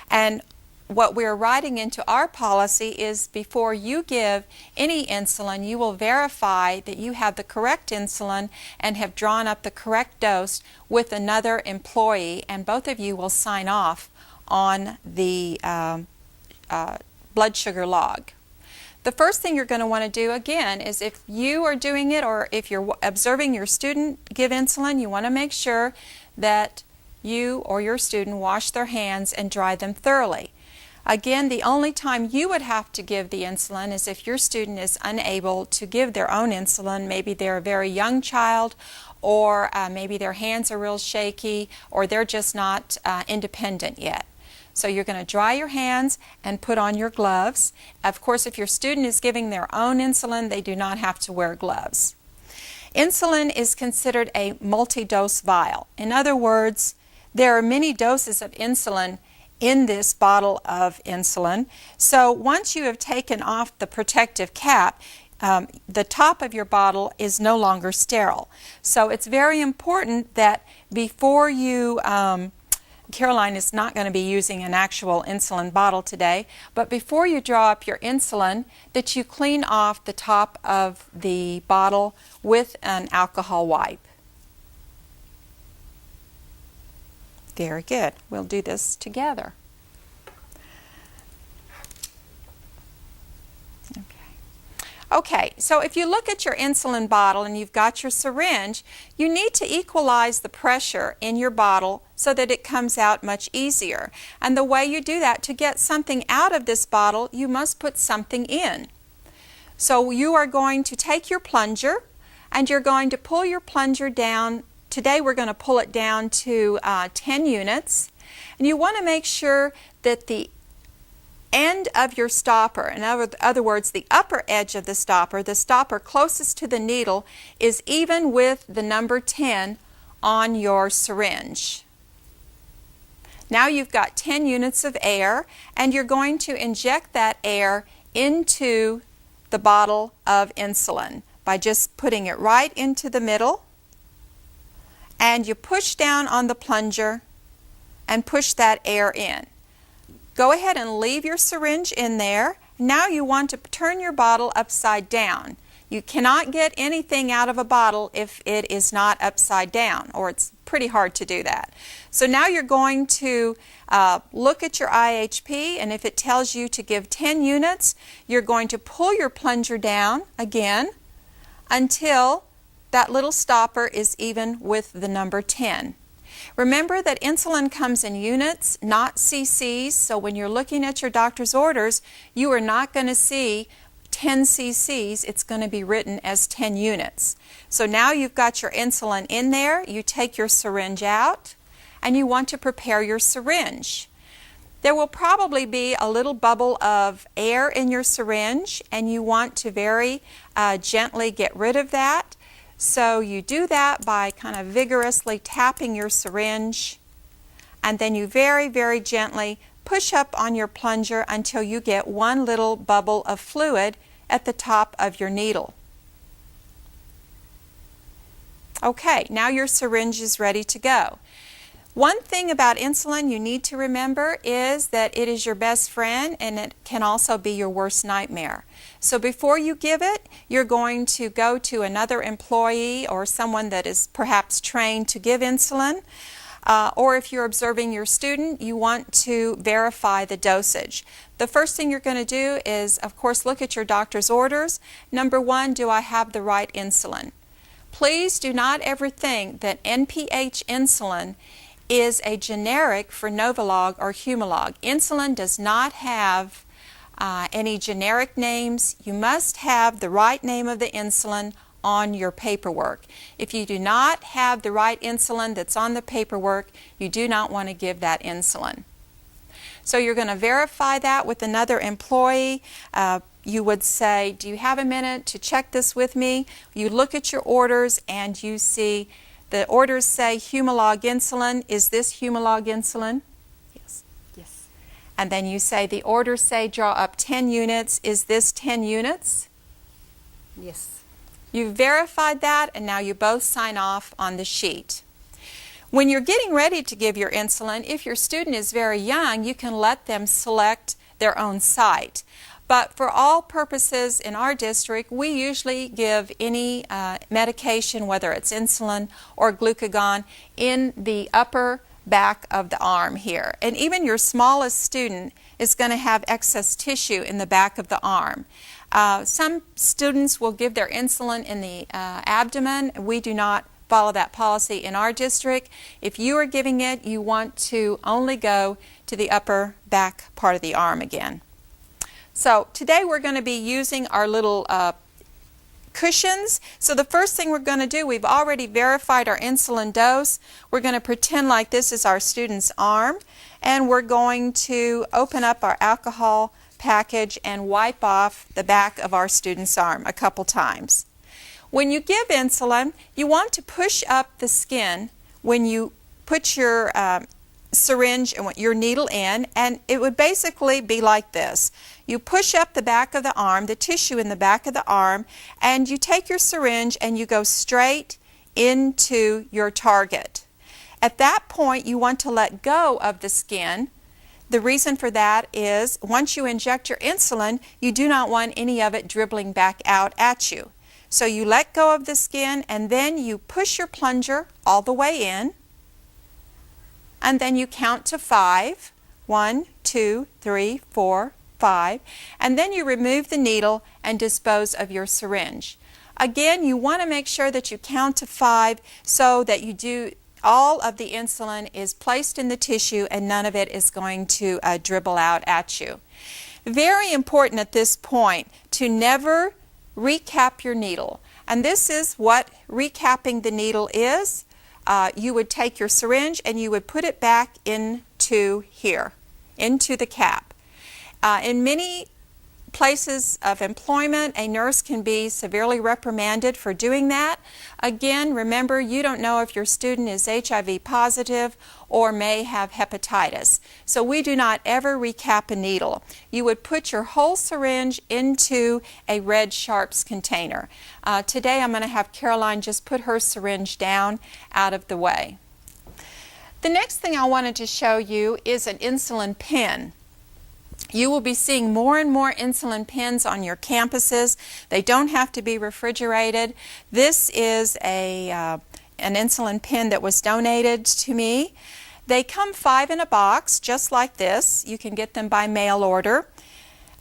And what we're writing into our policy is before you give any insulin, you will verify that you have the correct insulin and have drawn up the correct dose with another employee, and both of you will sign off on the blood sugar log. The first thing you're going to want to do, again, is if you are doing it or if you're observing your student give insulin, you want to make sure that you or your student wash their hands and dry them thoroughly. Again, the only time you would have to give the insulin is if your student is unable to give their own insulin. Maybe they're a very young child, or maybe their hands are real shaky, or they're just not independent yet. So you're going to dry your hands and put on your gloves. Of course, if your student is giving their own insulin, they do not have to wear gloves. Insulin is considered a multi-dose vial. In other words, there are many doses of insulin in this bottle of insulin. So once you have taken off the protective cap, the top of your bottle is no longer sterile. So it's very important that before you, Caroline is not going to be using an actual insulin bottle today, but before you draw up your insulin, that you clean off the top of the bottle with an alcohol wipe. Very good. We'll do this together. Okay. Okay, so if you look at your insulin bottle and you've got your syringe, you need to equalize the pressure in your bottle so that it comes out much easier. And the way you do that, to get something out of this bottle, you must put something in. So you are going to take your plunger and you're going to pull your plunger down. Today we're going to pull it down to 10 units. And you want to make sure that the end of your stopper, in other words, the upper edge of the stopper closest to the needle, is even with the number 10 on your syringe. Now you've got 10 units of air, and you're going to inject that air into the bottle of insulin by just putting it right into the middle, and you push down on the plunger and push that air in. Go ahead and leave your syringe in there. Now you want to turn your bottle upside down. You cannot get anything out of a bottle if it is not upside down, or it's pretty hard to do that. So now you're going to look at your IHP, and if it tells you to give 10 units, you're going to pull your plunger down again until that little stopper is even with the number 10. Remember that insulin comes in units, not cc's, so when you're looking at your doctor's orders, you are not going to see 10 cc's, it's going to be written as 10 units. So now you've got your insulin in there, you take your syringe out, and you want to prepare your syringe. There will probably be a little bubble of air in your syringe, and you want to very gently get rid of that. So you do that by kind of vigorously tapping your syringe, and then you very, very gently push up on your plunger until you get one little bubble of fluid at the top of your needle. Okay, now your syringe is ready to go. One thing about insulin you need to remember is that it is your best friend, and it can also be your worst nightmare. So before you give it, you're going to go to another employee or someone that is perhaps trained to give insulin. Or if you're observing your student, you want to verify the dosage. The first thing you're going to do is, of course, look at your doctor's orders. Number one, do I have the right insulin? Please do not ever think that NPH insulin is a generic for Novolog or Humalog. Insulin does not have any generic names. You must have the right name of the insulin on your paperwork. If you do not have the right insulin that's on the paperwork, you do not want to give that insulin. So you're going to verify that with another employee. You would say, do you have a minute to check this with me? You look at your orders and you see the orders say Humalog insulin. Is this Humalog insulin? Yes. Yes. And then you say the orders say draw up 10 units. Is this 10 units? Yes. You've verified that, and now you both sign off on the sheet. When you're getting ready to give your insulin, if your student is very young, you can let them select their own site. But for all purposes in our district, we usually give any medication, whether it's insulin or glucagon, in the upper back of the arm here. And even your smallest student is going to have excess tissue in the back of the arm. Some students will give their insulin in the abdomen. We do not follow that policy in our district. If you are giving it, you want to only go to the upper back part of the arm again. So today we're going to be using our little cushions. So the first thing we're going to do, we've already verified our insulin dose. We're going to pretend like this is our student's arm, and we're going to open up our alcohol package and wipe off the back of our student's arm a couple times. When you give insulin, you want to push up the skin when you put your syringe and your needle in, and it would basically be like this. You push up the back of the arm, the tissue in the back of the arm, and you take your syringe and you go straight into your target. At that point, you want to let go of the skin. The reason for that is once you inject your insulin, you do not want any of it dribbling back out at you. So you let go of the skin, and then you push your plunger all the way in, and then you count to 5. 1, 2, 3, 4, 5, and then you remove the needle and dispose of your syringe. Again, you want to make sure that you count to 5 so that you do all of the insulin is placed in the tissue and none of it is going to dribble out at you. Very important at this point to never recap your needle. And this is what recapping the needle is. You would take your syringe and you would put it back into here, into the cap. In many places of employment, a nurse can be severely reprimanded for doing that. Again, remember, you don't know if your student is HIV positive or may have hepatitis. So we do not ever recap a needle. You would put your whole syringe into a red sharps container. Today I'm going to have Caroline just put her syringe down out of the way. The next thing I wanted to show you is an insulin pen. You will be seeing more and more insulin pens on your campuses. They don't have to be refrigerated. This is an insulin pen that was donated to me. They come 5 in a box, just like this. You can get them by mail order.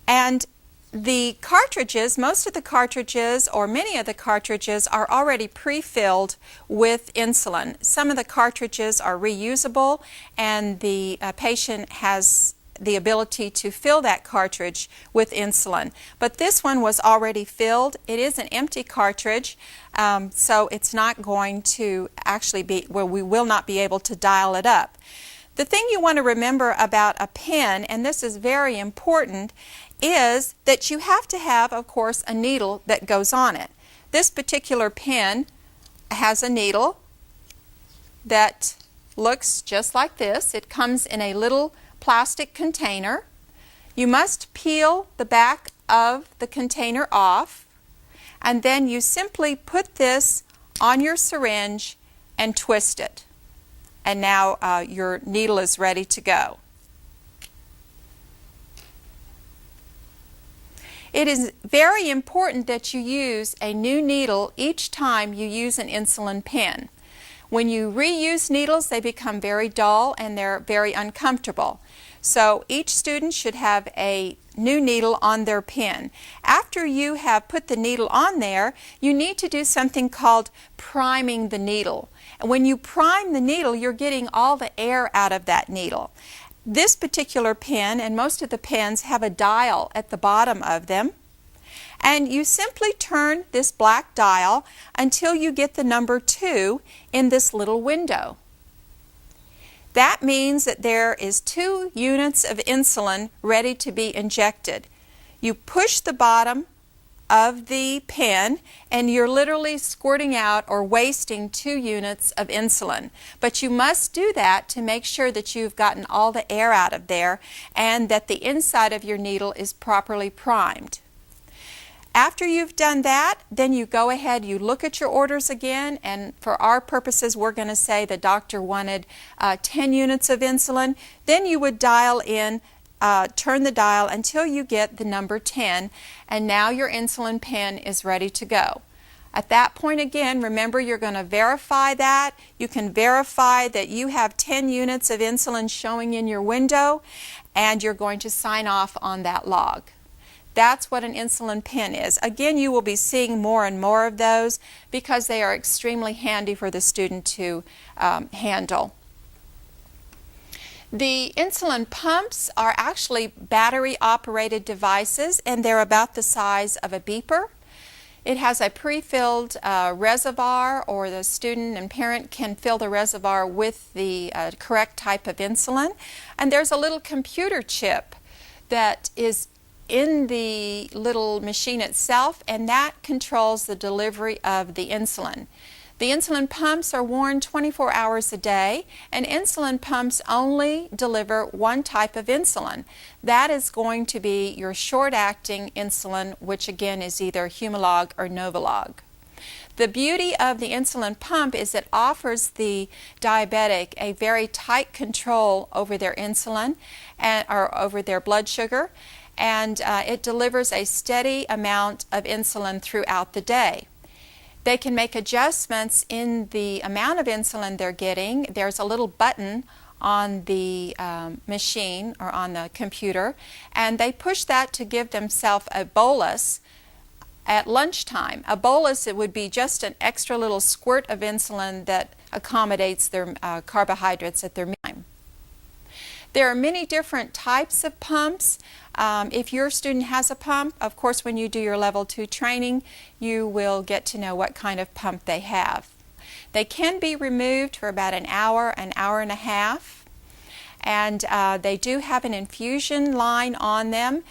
And the cartridges, most of the cartridges or many of the cartridges are already pre-filled with insulin. Some of the cartridges are reusable and the patient has the ability to fill that cartridge with insulin. But this one was already filled. It is an empty cartridge, so it's not going to actually be, well, we will not be able to dial it up. The thing you want to remember about a pen, and this is very important, is that you have to have, of course, a needle that goes on it. This particular pen has a needle that looks just like this. It comes in a little plastic container. You must peel the back of the container off, and then you simply put this on your syringe and twist it. And now your needle is ready to go. It is very important that you use a new needle each time you use an insulin pen. When you reuse needles, they become very dull and they're very uncomfortable. So each student should have a new needle on their pen. After you have put the needle on there, you need to do something called priming the needle. And when you prime the needle, you're getting all the air out of that needle. This particular pen, and most of the pens, have a dial at the bottom of them. And you simply turn this black dial until you get the number 2 in this little window. That means that there is 2 units of insulin ready to be injected. You push the bottom of the pen and you're literally squirting out or wasting 2 units of insulin. But you must do that to make sure that you've gotten all the air out of there and that the inside of your needle is properly primed. After you've done that, then you go ahead, you look at your orders again, and for our purposes, we're going to say the doctor wanted 10 units of insulin. Then you would dial in, turn the dial until you get the number 10, and now your insulin pen is ready to go. At that point again, remember you're going to verify that. You can verify that you have 10 units of insulin showing in your window, and you're going to sign off on that log. That's what an insulin pen is. Again, you will be seeing more and more of those because they are extremely handy for the student to handle. The insulin pumps are actually battery-operated devices, and they're about the size of a beeper. It has a pre-filled reservoir, or the student and parent can fill the reservoir with the correct type of insulin. And there's a little computer chip that is in the little machine itself, and that controls the delivery of the insulin. The insulin pumps are worn 24 hours a day, and insulin pumps only deliver one type of insulin. That is going to be your short-acting insulin, which again is either Humalog or Novolog. The beauty of the insulin pump is it offers the diabetic a very tight control over their insulin or over their blood sugar, and it delivers a steady amount of insulin throughout the day. They can make adjustments in the amount of insulin they're getting. There's a little button on the machine or on the computer, and they push that to give themselves a bolus at lunchtime. A bolus, it would be just an extra little squirt of insulin that accommodates their carbohydrates at their mealtime. There are many different types of pumps. If your student has a pump, of course when you do your level 2 training, you will get to know what kind of pump they have. They can be removed for about an hour and a half, and they do have an infusion line on them.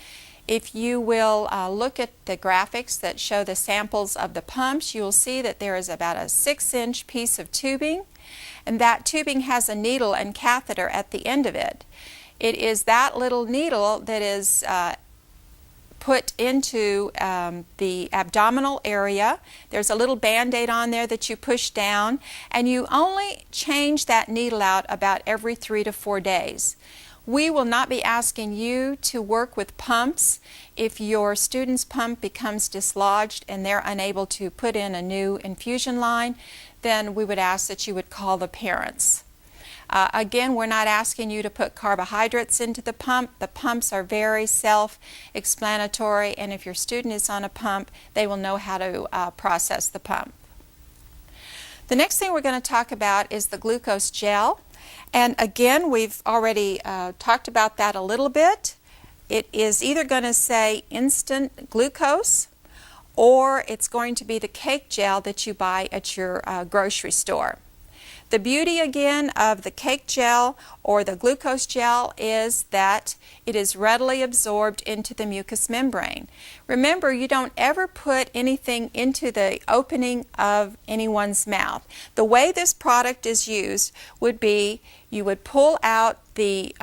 If you will look at the graphics that show the samples of the pumps, you will see that there is about a 6-inch piece of tubing, and that tubing has a needle and catheter at the end of it. It is that little needle that is put into the abdominal area. There's a little band-aid on there that you push down, and you only change that needle out about every 3 to 4 days. We will not be asking you to work with pumps. If your student's pump becomes dislodged and they're unable to put in a new infusion line, then we would ask that you would call the parents. Again, we're not asking you to put carbohydrates into the pump. The pumps are very self-explanatory, and if your student is on a pump, they will know how to process the pump. The next thing we're going to talk about is the glucose gel. And again, we've already talked about that a little bit. It is either going to say instant glucose, or it's going to be the cake gel that you buy at your grocery store. The beauty again of the cake gel or the glucose gel is that it is readily absorbed into the mucous membrane. Remember, you don't ever put anything into the opening of anyone's mouth. The way this product is used would be you would pull out the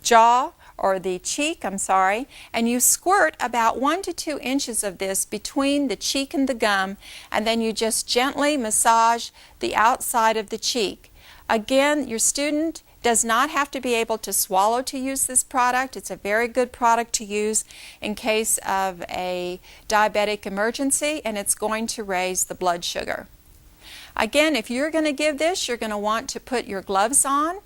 jaw or the cheek, and you squirt about 1 to 2 inches of this between the cheek and the gum, and then you just gently massage the outside of the cheek. Again, your student does not have to be able to swallow to use this product. It's a very good product to use in case of a diabetic emergency, and it's going to raise the blood sugar. Again, if you're going to give this, you're going to want to put your gloves on.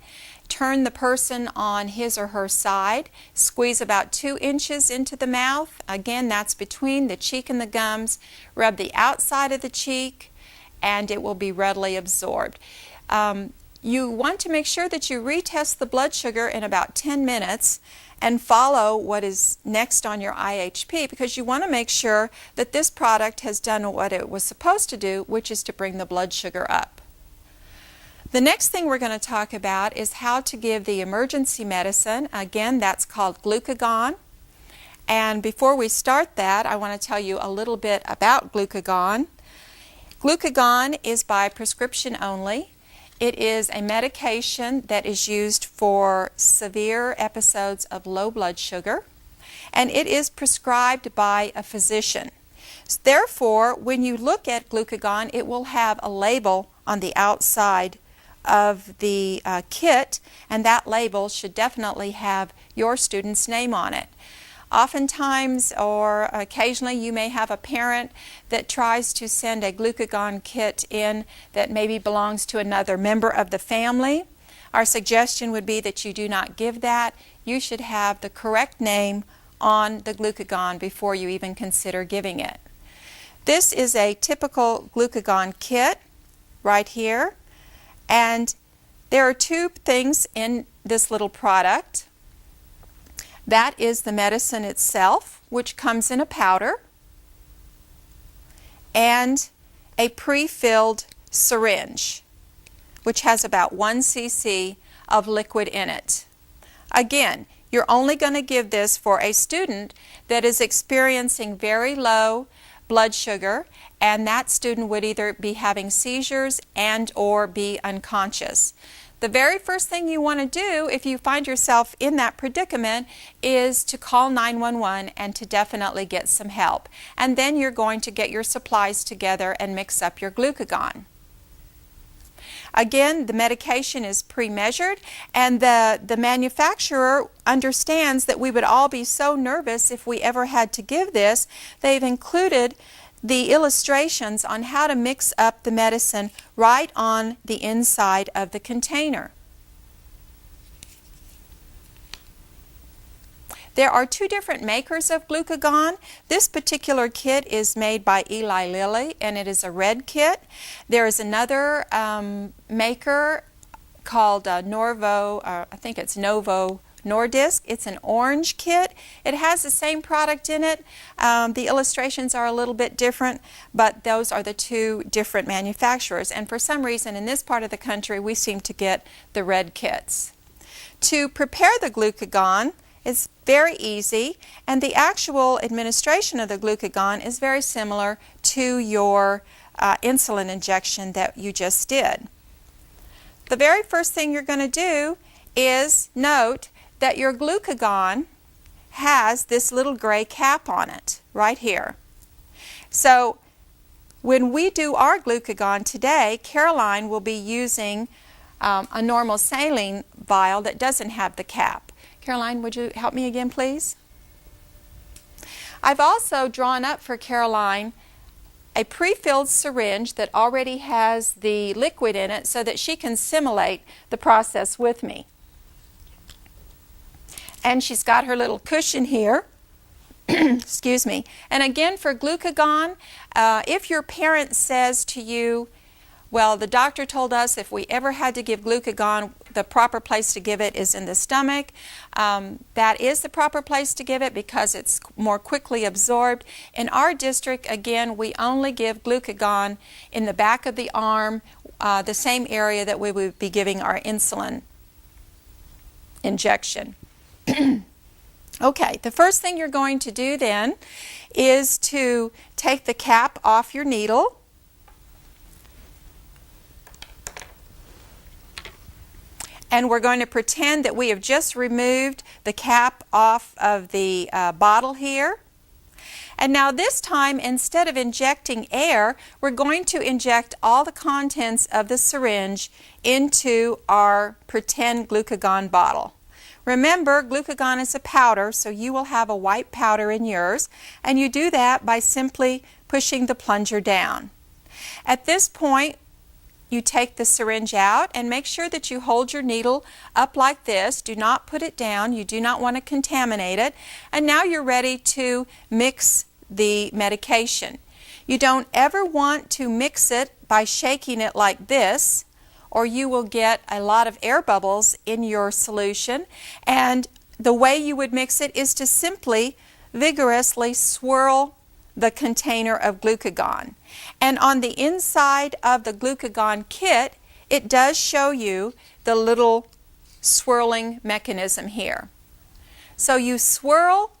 Turn the person on his or her side, squeeze about 2 inches into the mouth. Again, that's between the cheek and the gums. Rub the outside of the cheek, and it will be readily absorbed. You want to make sure that you retest the blood sugar in about 10 minutes and follow what is next on your IHP, because you want to make sure that this product has done what it was supposed to do, which is to bring the blood sugar up. The next thing we're going to talk about is how to give the emergency medicine. Again, that's called glucagon. And before we start that, I want to tell you a little bit about glucagon. Glucagon is by prescription only. It is a medication that is used for severe episodes of low blood sugar, and it is prescribed by a physician. Therefore, when you look at glucagon, it will have a label on the outside of the kit, and that label should definitely have your student's name on it. Oftentimes or occasionally you may have a parent that tries to send a glucagon kit in that maybe belongs to another member of the family. Our suggestion would be that you do not give that. You should have the correct name on the glucagon before you even consider giving it. This is a typical glucagon kit right here. And there are 2 things in this little product. That is the medicine itself, which comes in a powder, and a pre-filled syringe, which has about 1 cc of liquid in it. Again, you're only going to give this for a student that is experiencing very low blood sugar, and that student would either be having seizures and or be unconscious. The very first thing you want to do if you find yourself in that predicament is to call 911 and to definitely get some help. And then you're going to get your supplies together and mix up your glucagon. Again, the medication is pre-measured, and the manufacturer understands that we would all be so nervous if we ever had to give this. They've included the illustrations on how to mix up the medicine right on the inside of the container. There are two different makers of glucagon. This particular kit is made by Eli Lilly, and it is a red kit. There is another maker called I think it's Novo Nordisk. It's an orange kit. It has the same product in it. The illustrations are a little bit different, but those are the two different manufacturers. And for some reason in this part of the country we seem to get the red kits. To prepare the glucagon is very easy, and the actual administration of the glucagon is very similar to your insulin injection that you just did. The very first thing you're going to do is note that your glucagon has this little gray cap on it right here. So when we do our glucagon today, Caroline will be using a normal saline vial that doesn't have the cap. Caroline, would you help me again, please? I've also drawn up for Caroline a pre-filled syringe that already has the liquid in it so that she can simulate the process with me. And she's got her little cushion here. Excuse me. And again, for glucagon, if your parent says to you, well, the doctor told us if we ever had to give glucagon, the proper place to give it is in the stomach. That is the proper place to give it because it's more quickly absorbed. In our district, again, we only give glucagon in the back of the arm, the same area that we would be giving our insulin injection. Okay, the first thing you're going to do then is to take the cap off your needle. And we're going to pretend that we have just removed the cap off of the bottle here. And now this time, instead of injecting air, we're going to inject all the contents of the syringe into our pretend glucagon bottle. Remember, glucagon is a powder, so you will have a white powder in yours, and you do that by simply pushing the plunger down. At this point, you take the syringe out and make sure that you hold your needle up like this. Do not put it down. You do not want to contaminate it. And now you're ready to mix the medication. You don't ever want to mix it by shaking it like this, or you will get a lot of air bubbles in your solution. And the way you would mix it is to simply vigorously swirl the container of glucagon. And on the inside of the glucagon kit, it does show you the little swirling mechanism here. So you swirl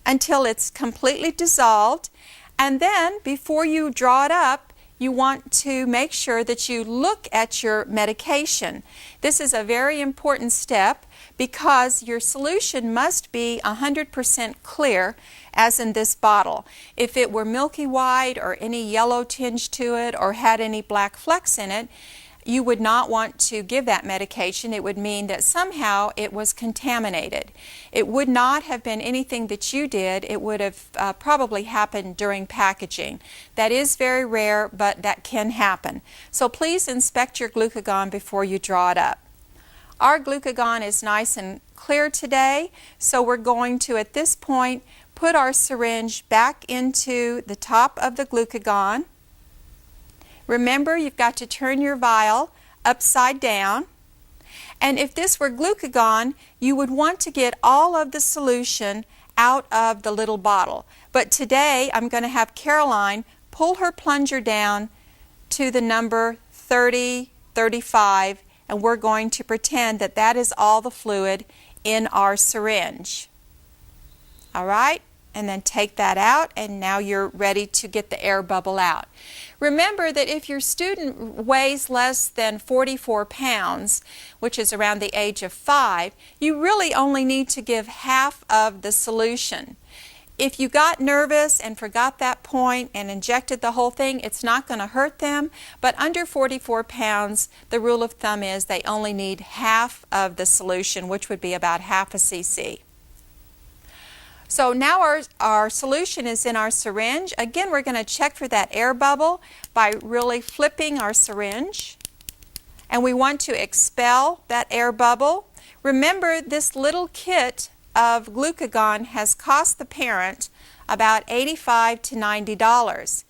until it's completely dissolved, and then before you draw it up, you want to make sure that you look at your medication. This is a very important step because your solution must be 100% clear, as in this bottle. If it were milky white or any yellow tinge to it or had any black flecks in it, you would not want to give that medication. It would mean that somehow it was contaminated. It would not have been anything that you did. It would have probably happened during packaging. That is very rare, but that can happen. So please inspect your glucagon before you draw it up. Our glucagon is nice and clear today, so we're going to, at this point, put our syringe back into the top of the glucagon. Remember, you've got to turn your vial upside down. And if this were glucagon, you would want to get all of the solution out of the little bottle. But today, I'm going to have Caroline pull her plunger down to the number 30, 35, and we're going to pretend that that is all the fluid in our syringe. All right? And then take that out, and now you're ready to get the air bubble out. Remember that if your student weighs less than 44 pounds, which is around the age of 5, you really only need to give half of the solution. If you got nervous and forgot that point and injected the whole thing, it's not going to hurt them, but under 44 pounds, the rule of thumb is they only need half of the solution, which would be about half a cc. So now our solution is in our syringe. Again, we're going to check for that air bubble by really flipping our syringe. And we want to expel that air bubble. Remember, this little kit of glucagon has cost the parent about $85 to $90.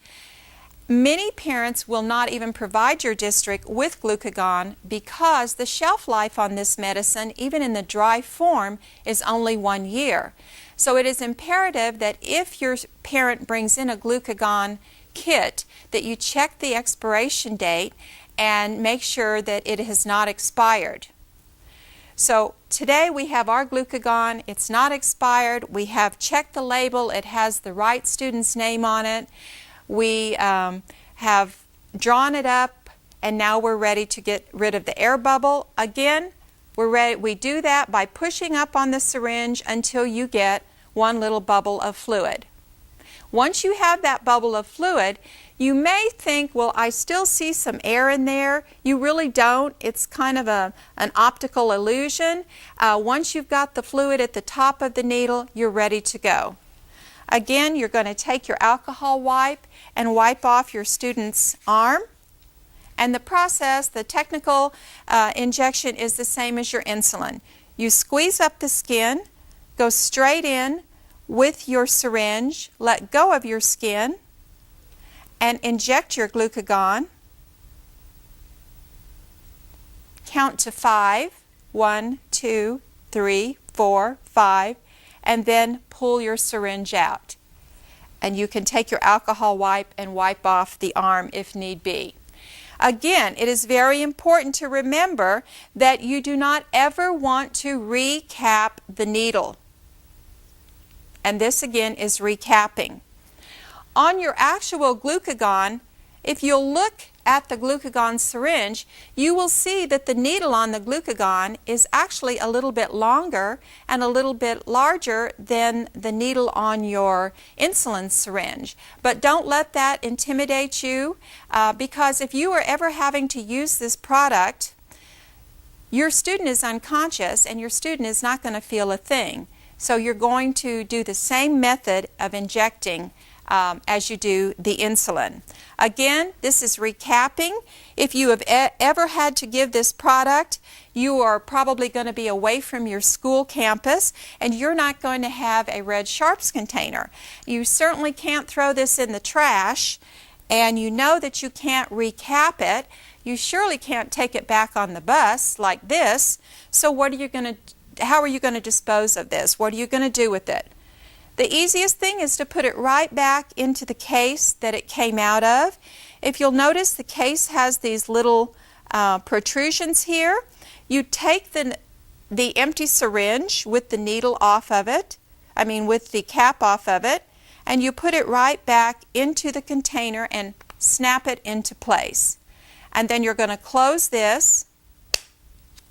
Many parents will not even provide your district with glucagon because the shelf life on this medicine, even in the dry form, is only 1 year. So it is imperative that if your parent brings in a glucagon kit, that you check the expiration date and make sure that it has not expired. So today we have our glucagon. It's not expired. We have checked the label. It has the right student's name on it. We have drawn it up, and now we're ready to get rid of the air bubble. Again, we do that by pushing up on the syringe until you get one little bubble of fluid. Once you have that bubble of fluid, you may think, well, I still see some air in there. You really don't. It's kind of an optical illusion. Once you've got the fluid at the top of the needle, you're ready to go. Again, you're going to take your alcohol wipe and wipe off your student's arm. And the process, the technical injection is the same as your insulin. You squeeze up the skin, go straight in with your syringe, let go of your skin, and inject your glucagon. Count to 5. 1, 2, 3, 4, 5, and then pull your syringe out. And you can take your alcohol wipe and wipe off the arm if need be. Again, it is very important to remember that you do not ever want to recap the needle. And this again is recapping. On your actual glucagon, if you'll look at the glucagon syringe, you will see that the needle on the glucagon is actually a little bit longer and a little bit larger than the needle on your insulin syringe. But don't let that intimidate you, because if you are ever having to use this product, your student is unconscious and your student is not going to feel a thing. So you're going to do the same method of injecting as you do the insulin. Again, this is recapping. If you have ever had to give this product, you are probably going to be away from your school campus and you're not going to have a red sharps container. You certainly can't throw this in the trash, and you know that you can't recap it. You surely can't take it back on the bus like this. So how are you going to dispose of this? What are you going to do with it? The easiest thing is to put it right back into the case that it came out of. If you'll notice, the case has these little protrusions here. You take the empty syringe with the needle off of it, with the cap off of it, and you put it right back into the container and snap it into place. And then you're going to close this,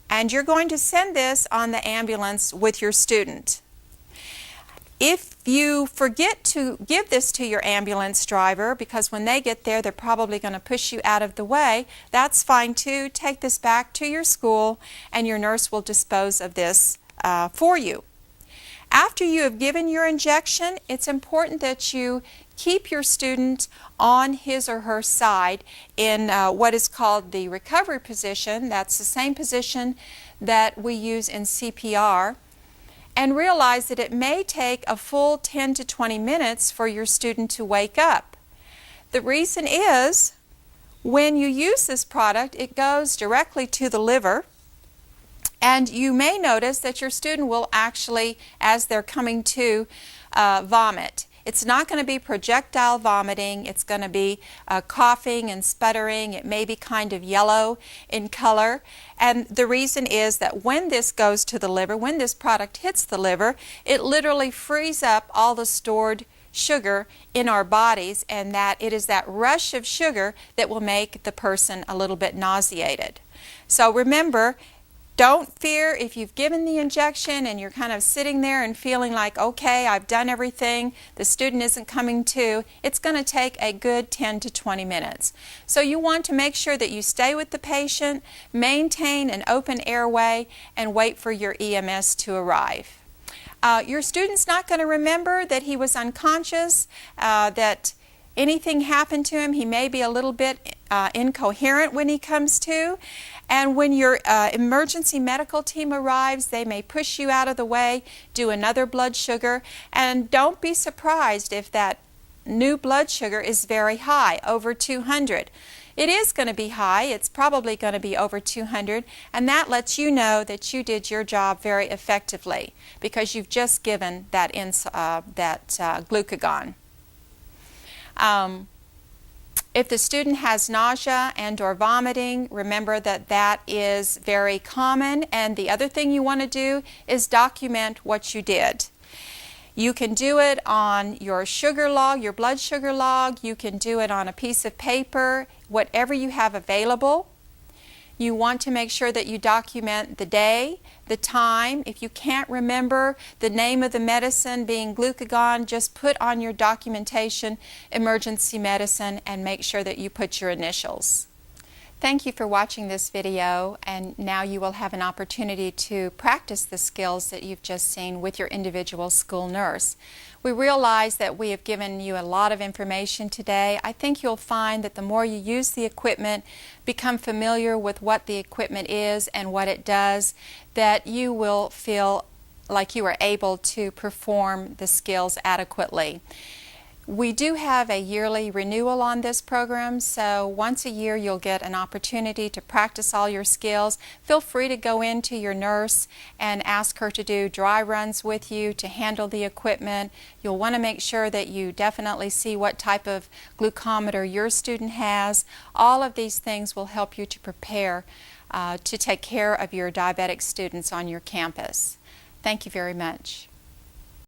and you're going to send this on the ambulance with your student. If you forget to give this to your ambulance driver, because when they get there they're probably going to push you out of the way, that's fine too. Take this back to your school and your nurse will dispose of this for you. After you have given your injection, it's important that you keep your student on his or her side in what is called the recovery position. That's the same position that we use in CPR. And realize that it may take a full 10 to 20 minutes for your student to wake up. The reason is, when you use this product, it goes directly to the liver, and you may notice that your student will actually, as they're coming to, vomit. It's not going to be projectile vomiting. It's going to be coughing and sputtering. It may be kind of yellow in color. And the reason is that when this goes to the liver, when this product hits the liver, it literally frees up all the stored sugar in our bodies, and that it is that rush of sugar that will make the person a little bit nauseated. So remember, don't fear if you've given the injection and you're kind of sitting there and feeling like, okay, I've done everything, the student isn't coming to. It's going to take a good 10 to 20 minutes. So you want to make sure that you stay with the patient, maintain an open airway, and wait for your EMS to arrive. Your student's not going to remember that he was unconscious, that anything happen to him. He may be a little bit incoherent when he comes to. And when your emergency medical team arrives, they may push you out of the way, do another blood sugar, and don't be surprised if that new blood sugar is very high, over 200. It is going to be high. It's probably going to be over 200, and that lets you know that you did your job very effectively because you've just given that glucagon. If the student has nausea and or vomiting, remember that that is very common, and the other thing you want to do is document what you did. You can do it on your sugar log, your blood sugar log. You can do it on a piece of paper, whatever you have available. You want to make sure that you document the day, the time. If you can't remember the name of the medicine being glucagon, just put on your documentation emergency medicine and make sure that you put your initials. Thank you for watching this video, and now you will have an opportunity to practice the skills that you've just seen with your individual school nurse. We realize that we have given you a lot of information today. I think you'll find that the more you use the equipment, become familiar with what the equipment is and what it does, that you will feel like you are able to perform the skills adequately. We do have a yearly renewal on this program, so once a year you'll get an opportunity to practice all your skills. Feel free to go into your nurse and ask her to do dry runs with you to handle the equipment. You'll want to make sure that you definitely see what type of glucometer your student has. All of these things will help you to prepare to take care of your diabetic students on your campus. Thank you very much.